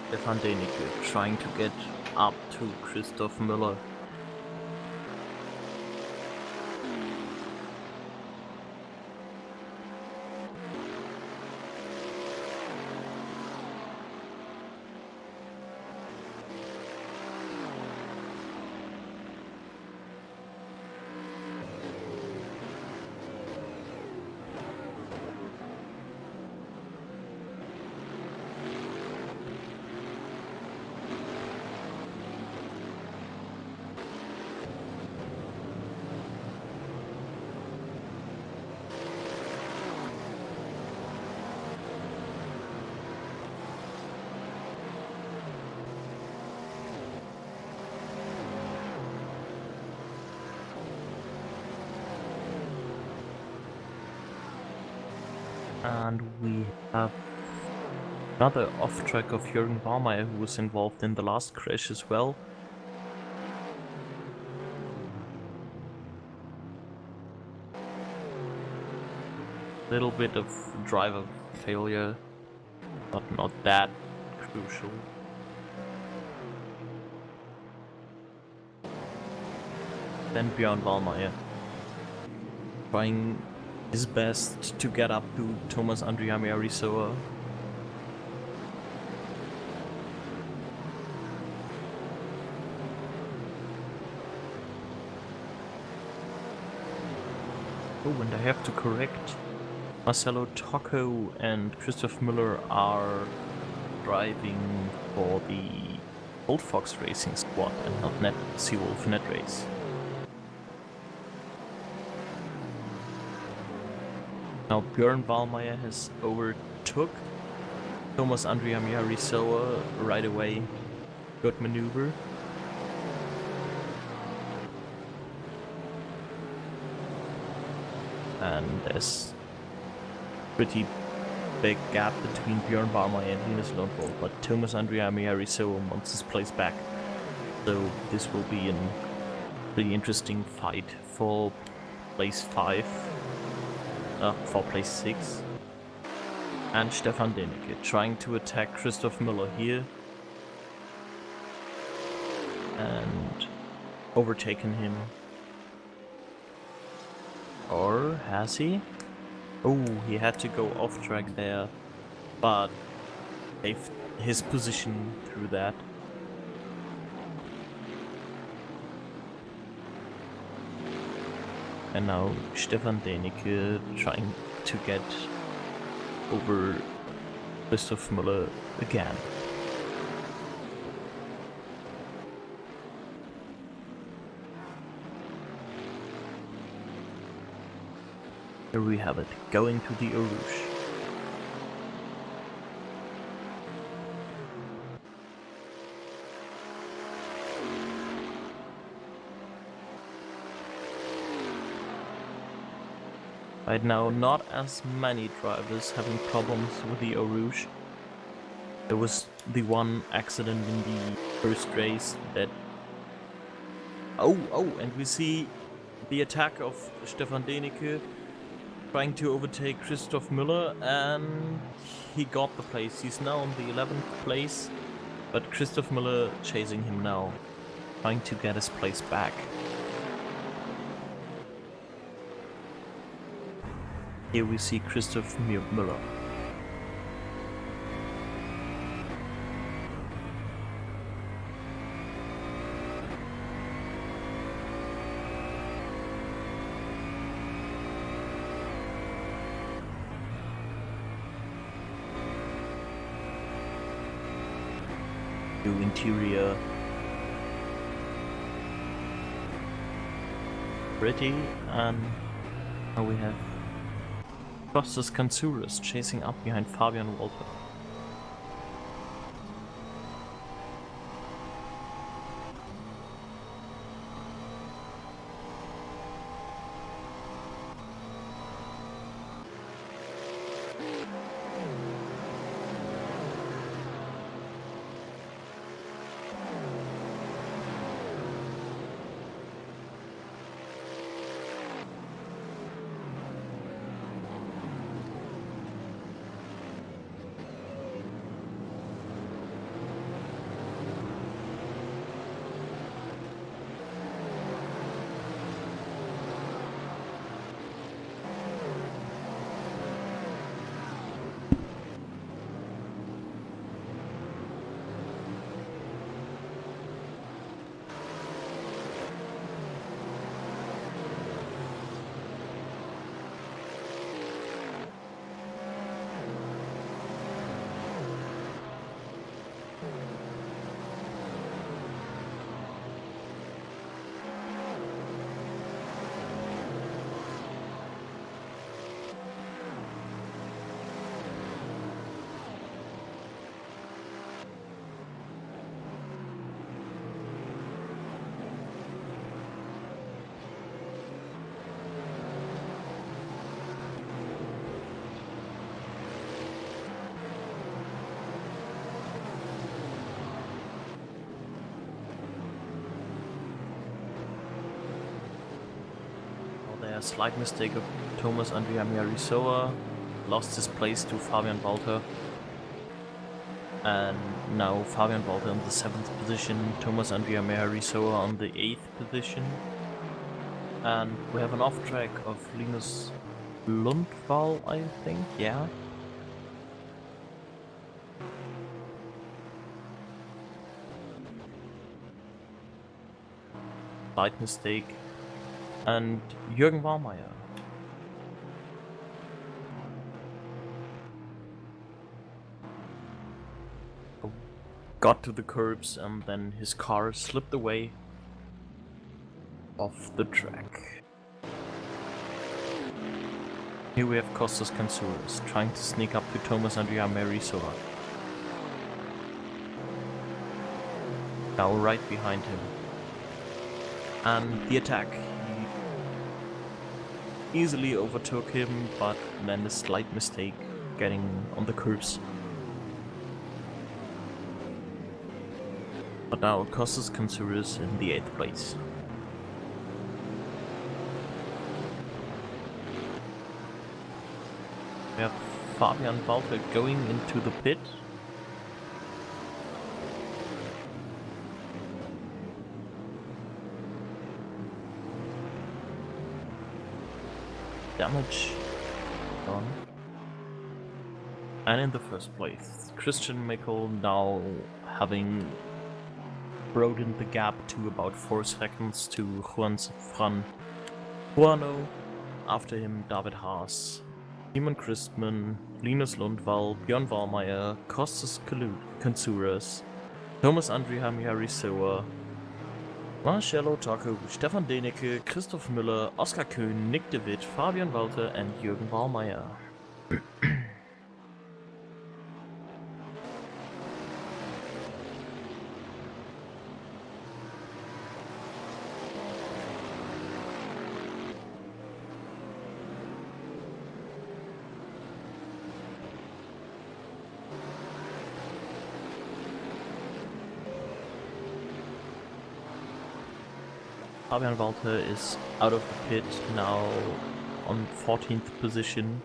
Stefan Denecke trying to get up to Christoph Müller. and we have another off-track of Jürgen Warmeier, who was involved in the last crash as well. Little bit of driver failure, but not that crucial. Then Björn Wallmeier trying his best to get up to Thomas Andriami Arisoa. Oh, and I have to correct. Marcelo Tocco and Christoph Müller are driving for the Old Fox Racing squad and not Seawolf Net Race. Now Björn Wallmeier has overtook Thomas Andriami Arisoa right away. Good maneuver. And there's pretty big gap between Björn Wallmeier and Linus Lundvall, but Thomas Andriami Arisoa wants his place back. So this will be a pretty interesting fight for place 5. For place 6. And Stefan Denecke trying to attack Christoph Müller here. And overtaken him. Or has he? Oh, he had to go off track there, but saved his position through that. And now Stefan Denecke trying to get over Christoph Müller again. Here we have it, going to the Eau Rouge. Right now, not as many drivers having problems with the Eau Rouge. There was the one accident in the first race that... Oh, and we see the attack of Stefan Denecke trying to overtake Christoph Müller, and he got the place. He's now on the 11th place, but Christoph Müller chasing him now, trying to get his place back. Here we see Christoph Müller. New interior. Pretty, and now we have Kostas Kansouras chasing up behind Fabian Walter. a slight mistake of Thomas Andrea Miarisoa, lost his place to Fabian Walter. And now Fabian Walter in the 7th position, Thomas Andrea Miarisoa on the 8th position. And we have an off track of Linus Lundvall, I think, yeah. Slight mistake. And Jürgen Wahlmeier. Got to the curbs and then his car slipped away off the track. Here we have Kostas Kansouras trying to sneak up to Thomas Andrea Miarisoa. Now right behind him. And the attack. He easily overtook him, but then a slight mistake getting on the curbs. But now Kostas Kansouras in the 8th place. We have Fabian Walter going into the pit. Damage done. And in the first place, Christian Mickle now having broadened the gap to about 4 seconds to Juan Fran Buano. After him, David Haas, Simon Christman, Linus Lundvall, Björn Wahlmeier, Kostas Kansouras, Thomas Andrea Miarisoa, Marcello Tocco, Stefan Denecke, Christoph Müller, Oskar Köhn, Nick de Witt, Fabian Walter and Jürgen Wahlmeier. Fabian Walter is out of the pit now on 14th position.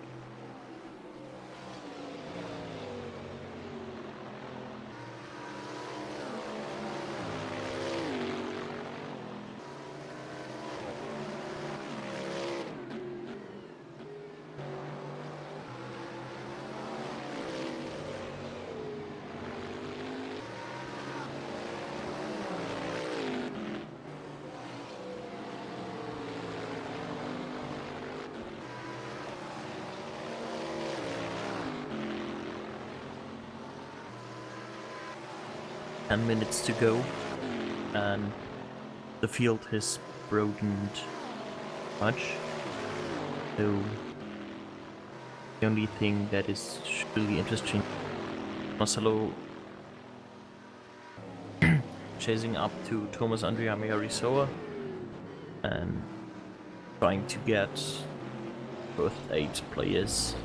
Minutes to go, and the field has broadened much. So the only thing that is really interesting, Marcelo chasing up to Thomas Andrea Miarisoa and trying to get both 8 players.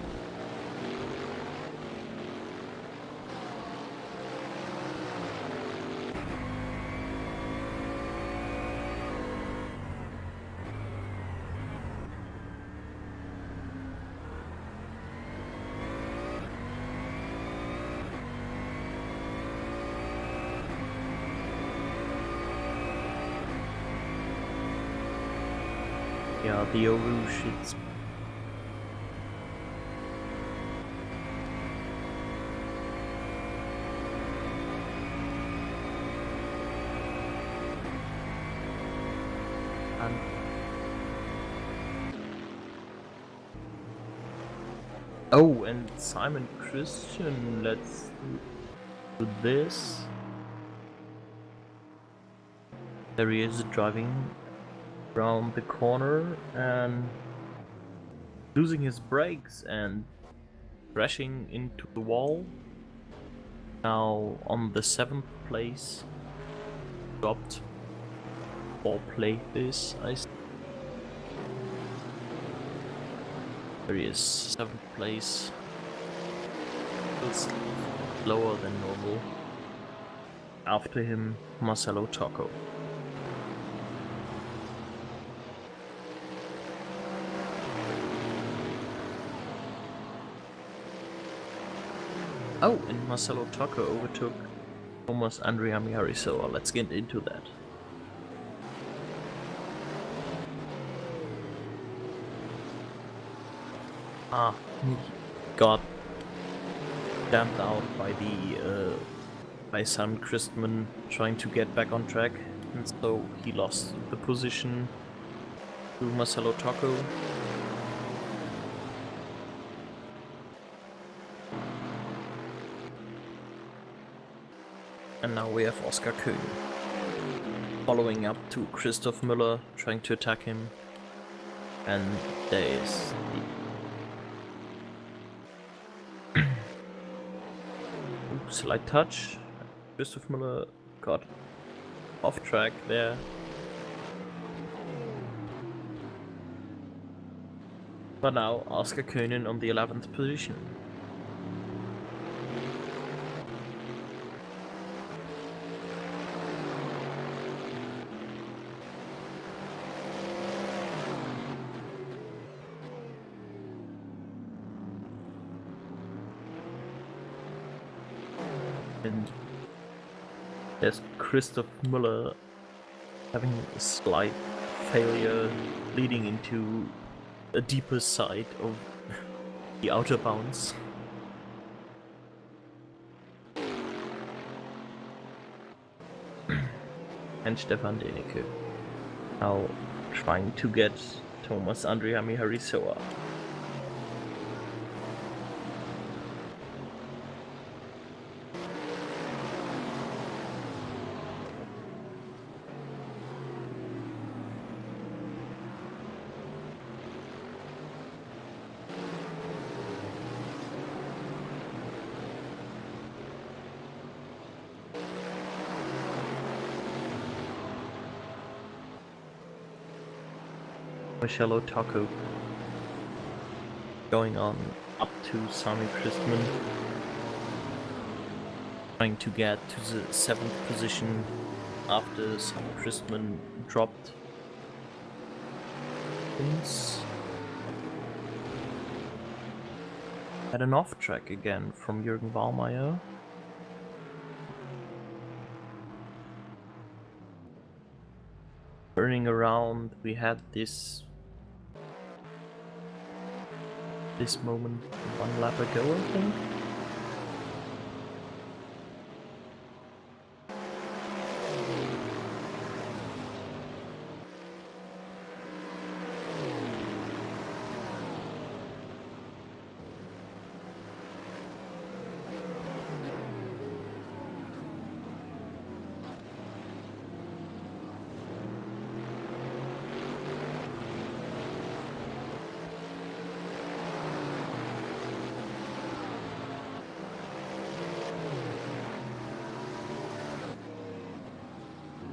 Yeah, the Rouge, it's oh, and Simon Christian, let's do this. There he is driving around the corner and losing his brakes and crashing into the wall. Now on the 7th place, dropped 4 places. There he is, 7th place. Still lower than normal. After him, Marcello Tocco. Oh, and Marcelo Tocco overtook Thomas Andrea Miari, so let's get into that. He got damped out by by Sam Christman trying to get back on track, and so he lost the position to Marcelo Tocco. And now we have Oscar Köhn following up to Christoph Müller, trying to attack him. And there is the slight touch. Christoph Müller got off track there. But now Oscar Köhn on the 11th position. And there's Christoph Müller having a slight failure leading into a deeper side of the outer bounds. And Stefan Denecke now trying to get Thomas Andrea Miharisoa. Marcelo Tocco going on up to Sami Christman, trying to get to the 7th position after Sami Christman dropped things. Had an off track again from Jürgen Wallmeier. Turning around, we had this moment 1 lap ago, I think.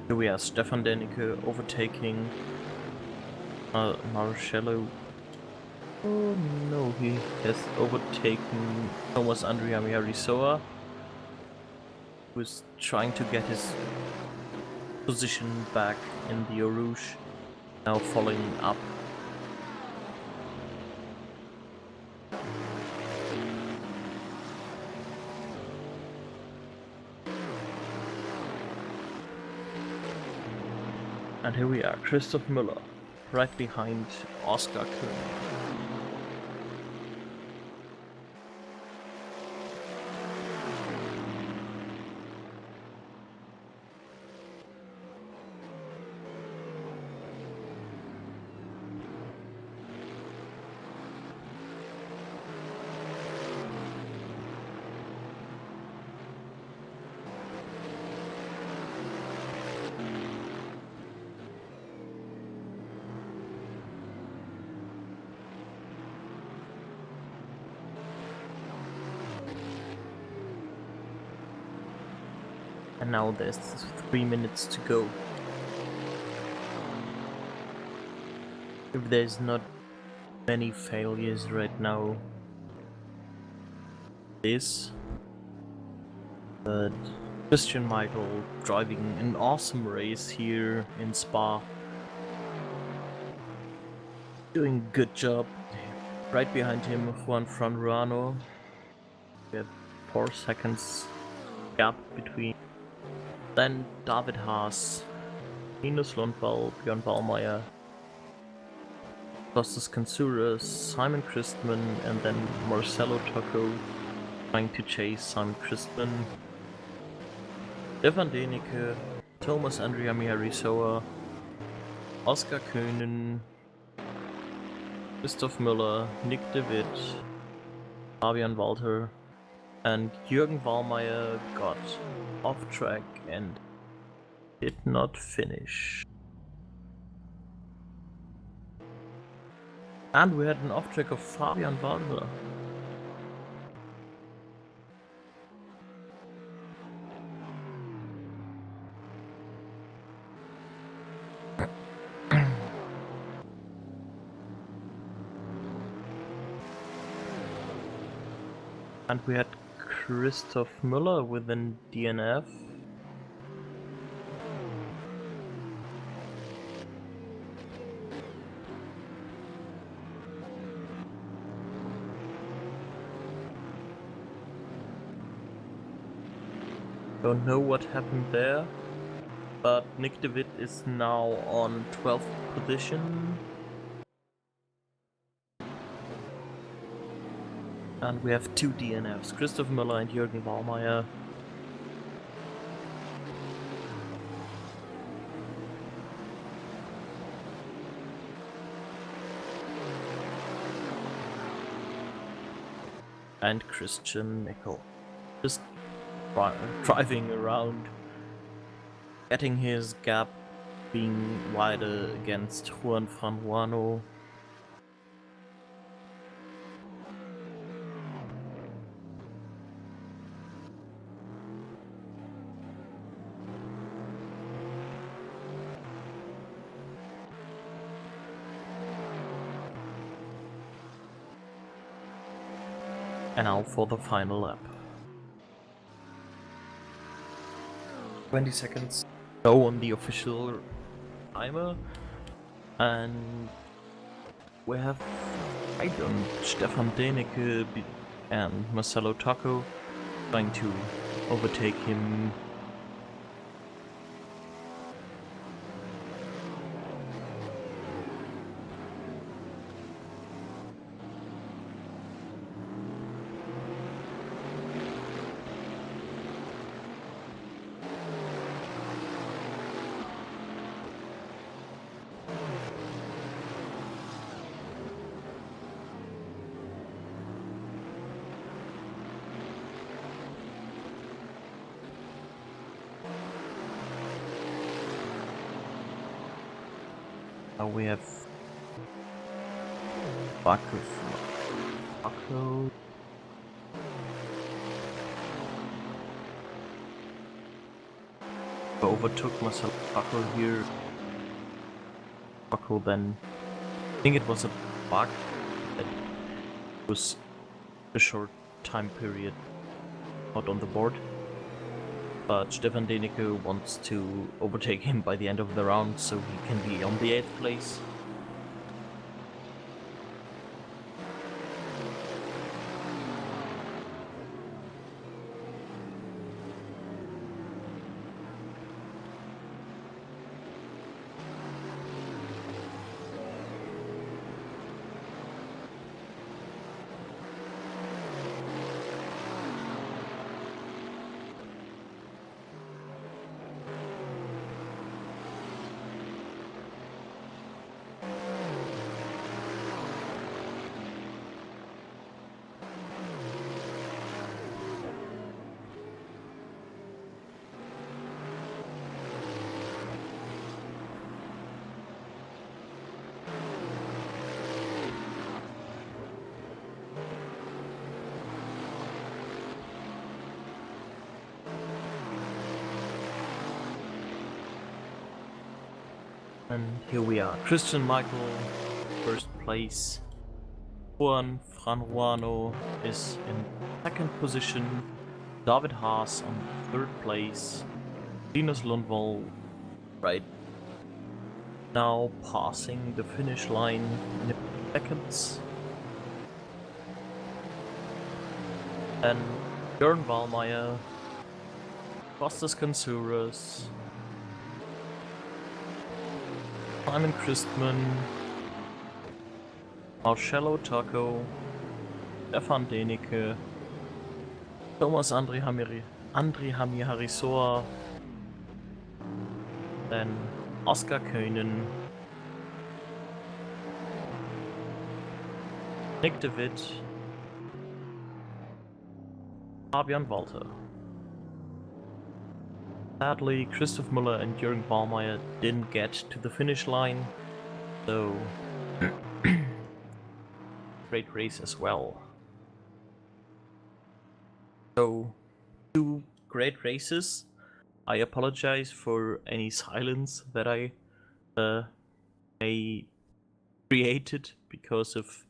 Here we are, Stefan Denecke overtaking Marcello. Oh no, he has overtaken Thomas Andrea Miarisoa, who is trying to get his position back in the Eau Rouge, now following up. And here we are, Christoph Müller, right behind Oscar Köhn. And now there's 3 minutes to go. If there's not many failures right now, but Christian Michael driving an awesome race here in Spa, doing a good job. Right behind him, Juan Fran Ruano. We have 4 seconds gap between. Then David Haas, Linus Lundvall, Björn Ballmeier, Kostas Kansouras, Simon Christman, and then Marcelo Tocco trying to chase Simon Christman. Stefan Deneke, Thomas Andrea Miharisoa, Oskar Köhnen, Christoph Müller, Nick de Witt, Fabian Walter, and Jürgen Wallmeier got off track and did not finish. And we had an off track of Fabian Walter. And we had Christoph Müller with an DNF. Don't know what happened there, but Nick de Witt is now on 12th position. And we have 2 DNFs, Christoph Müller and Jürgen Wallmeier. And Christian Nickel. Just driving around, getting his gap being wider against Juan Franjuano. And now for the final lap. 20 seconds go on the official timer, and we have Stefan Deneke and Marcelo Tocco trying to overtake him. Now we have Baku overtook Marcelo Tocco here. Tocco then, I think it was a bug that was a short time period not on the board. But Stefan Deneke wants to overtake him by the end of the round so he can be on the 8th place. And here we are. Christian Michael, first place. Juan Franjuano is in 2nd position. David Haas on 3rd place. Linus Lundvall right now passing the finish line in seconds. And Björn Wallmeyer, Kostas Kansouras, Simon Christman, Marcello Taco, Stefan Denecke, Thomas André Harisoa, then Oskar Köhnen, Nick de Witt, Fabian Walter. Sadly, Christoph Müller and Jürgen Ballmeier didn't get to the finish line, so great race as well. So, 2 great races. I apologize for any silence that I created because of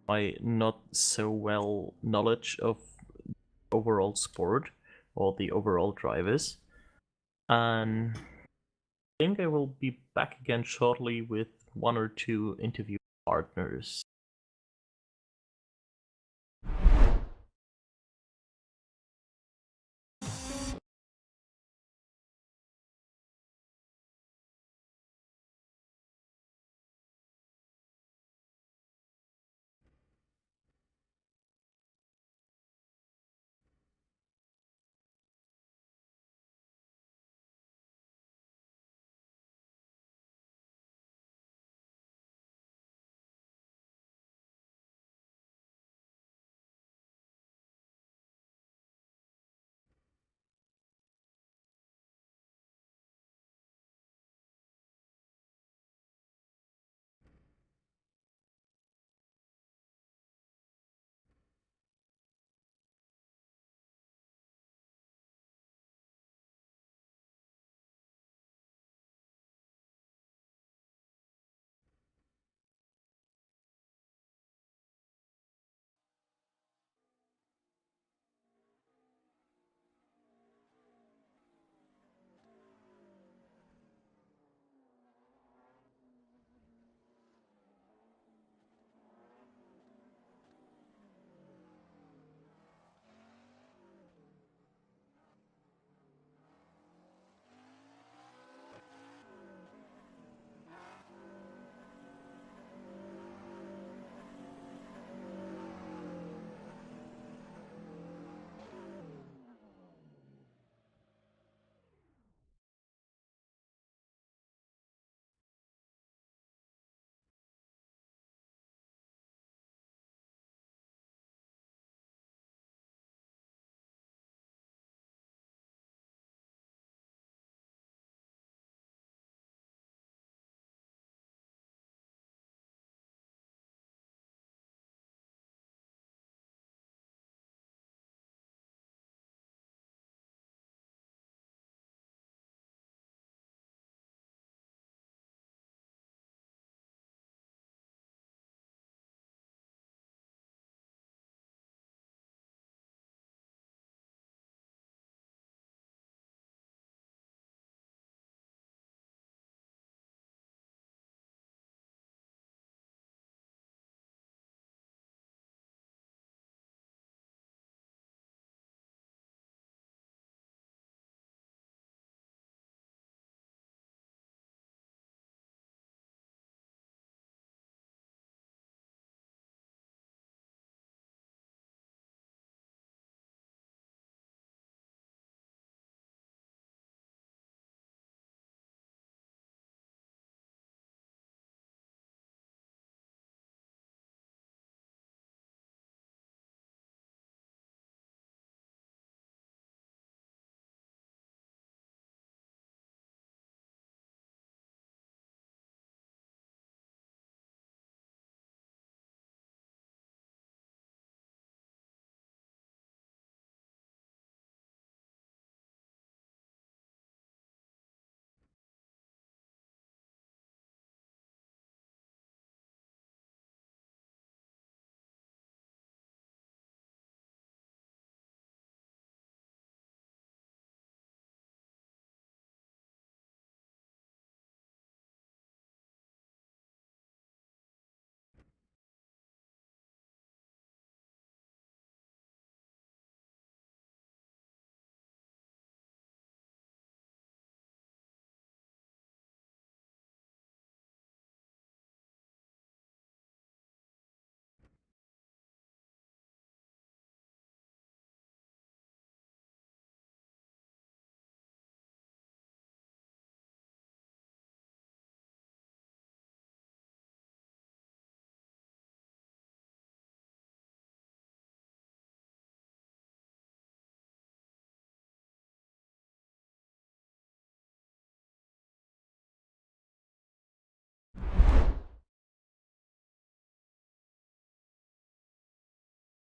my not so well knowledge of overall sport or the overall drivers. And I think I will be back again shortly with 1 or 2 interview partners.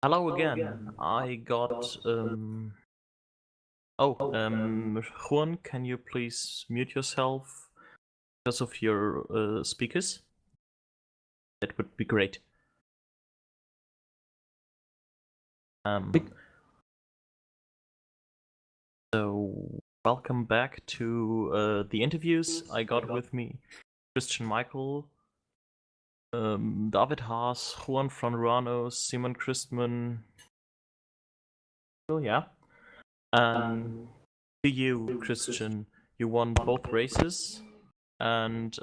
Hello again. I got Juan, can you please mute yourself because of your speakers? That would be great. So welcome back to the interviews. I got with me Christian Michael, David Haas, Juan Franrano, Simon Christman. Oh yeah. And to you, Christian, you won both races. And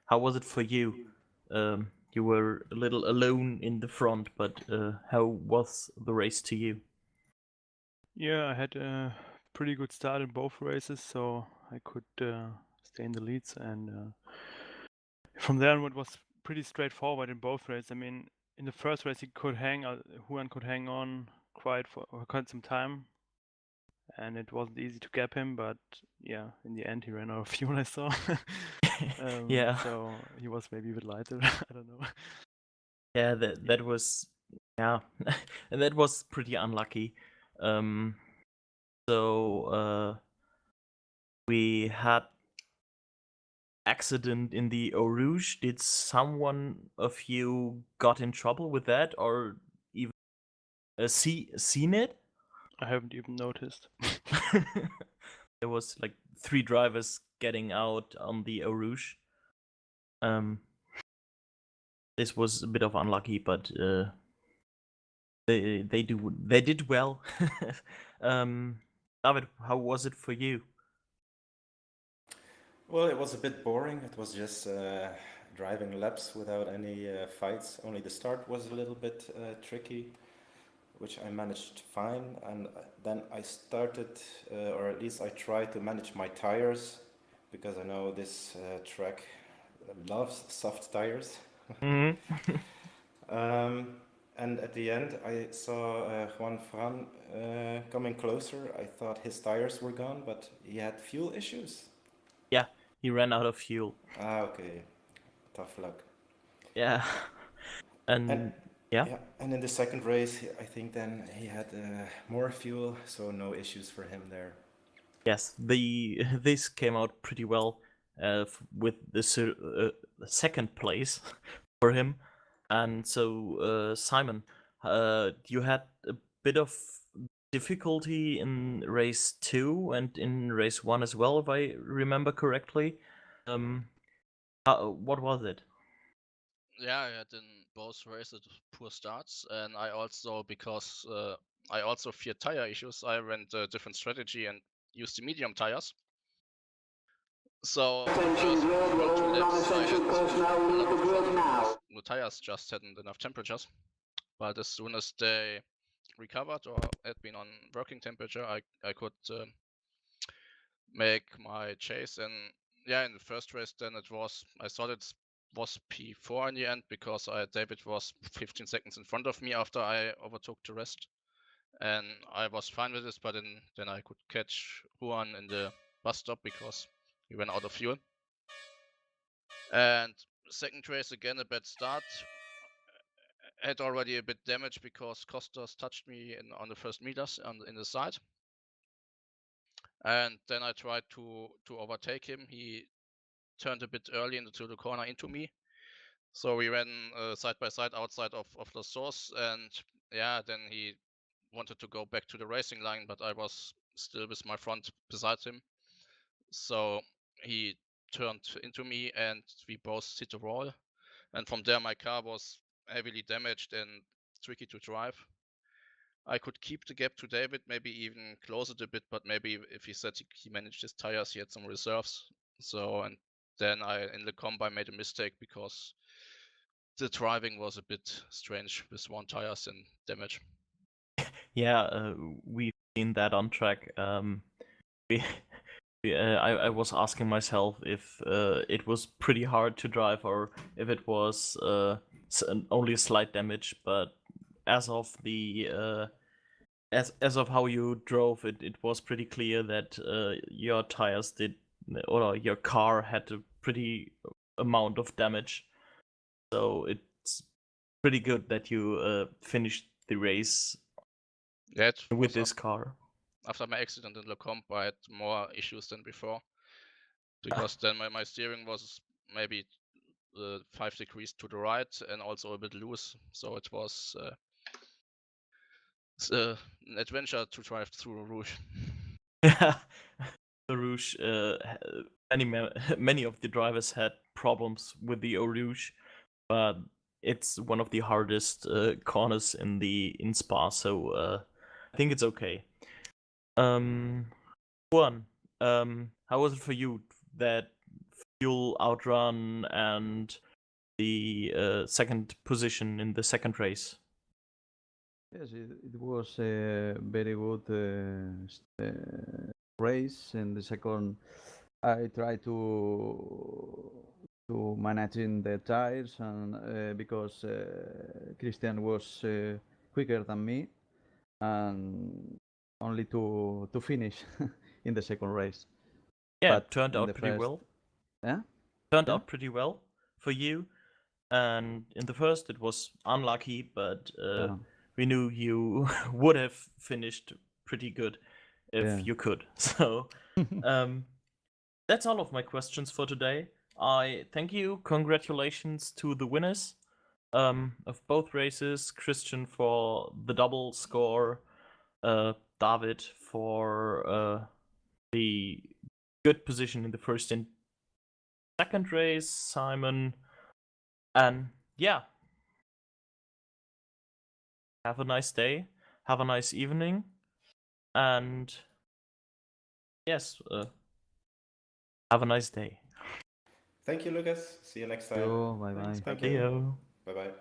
how was it for you? You were a little alone in the front, but how was the race to you? Yeah, I had a pretty good start in both races, so I could stay in the leads, and from there on it was pretty straightforward in both races. I mean, in the first race he could Juan could hang on quite some time, and it wasn't easy to gap him, but yeah, in the end he ran out of fuel, I saw. Yeah. So he was maybe a bit lighter. I don't know. Yeah, that was and that was pretty unlucky. So we had accident in the Eau Rouge. Did someone of you got in trouble with that, or even seen it? I haven't even noticed. There was like 3 drivers getting out on the Eau Rouge. This was a bit of unlucky, but they did well. David, how was it for you? Well, it was a bit boring. It was just driving laps without any fights. Only the start was a little bit tricky, which I managed fine. And then I started, or at least I tried to manage my tires, because I know this track loves soft tires. Mm-hmm. And at the end, I saw Juan Fran coming closer. I thought his tires were gone, but he had fuel issues. Yeah, he ran out of fuel. Ah, okay. Tough luck. Yeah. And yeah. And in the second race, I think then he had more fuel, so no issues for him there. Yes, this came out pretty well with the second place for him. And so, Simon, you had a bit of difficulty in race 2 and in race 1 as well, if I remember correctly. What was it? Yeah, I had in both races poor starts, and I also, because I also feared tire issues, I went a different strategy and used the medium tires. So first 2 laps I had enough trouble because the tires just hadn't enough temperatures. But as soon as they recovered or had been on working temperature, I could make my chase. And yeah, in the first race then I thought it was P4 in the end, because David was 15 seconds in front of me after I overtook the rest, and I was fine with this. But then I could catch Juan in the bus stop because he ran out of fuel. And second race, again a bad start. Had already a bit damage because Costas touched me on the first meters in the side. And then I tried to overtake him. He turned a bit early into the corner into me. So we ran side by side outside of the source, and yeah, then he wanted to go back to the racing line, but I was still with my front beside him. So he turned into me and we both hit the wall. And from there my car was heavily damaged and tricky to drive. I could keep the gap to David, maybe even close it a bit, but maybe if he said he managed his tires, he had some reserves. So, and then in the comp I made a mistake because the driving was a bit strange with one tires and damage. Yeah, we've seen that on track. I was asking myself if it was pretty hard to drive or if it was only slight damage. But as of the as of how you drove, it was pretty clear that your tires did, or your car had a pretty amount of damage. So it's pretty good that you finished the race Yeah, it with was this car. after my accident in Le Comp, I had more issues than before. Because then my steering was maybe 5 degrees to the right and also a bit loose. So it was an adventure to drive through Rouge. The Rouge, many of the drivers had problems with the Eau Rouge, but it's one of the hardest corners in Spa, so I think it's okay. Juan, how was it for you, that fuel outrun and the second position in the second race? Yes, it was a very good race. In the second, I tried to managing the tires, and because Christian was quicker than me, and only to finish in the second race. Yeah, But turned in out the pretty first- well. Yeah, Turned Yeah. out pretty well for you. And in the first, it was unlucky, but Yeah. we knew you would have finished pretty good if Yeah. you could. So that's all of my questions for today. I thank you. Congratulations to the winners of both races. Christian for the double score, David for the good position in the first and second race, Simon, and yeah. Have a nice day. Have a nice evening. And yes, have a nice day. Thank you, Lucas. See you next time. Bye bye. Thanks, Thank bye-bye. See you. you. Bye-bye.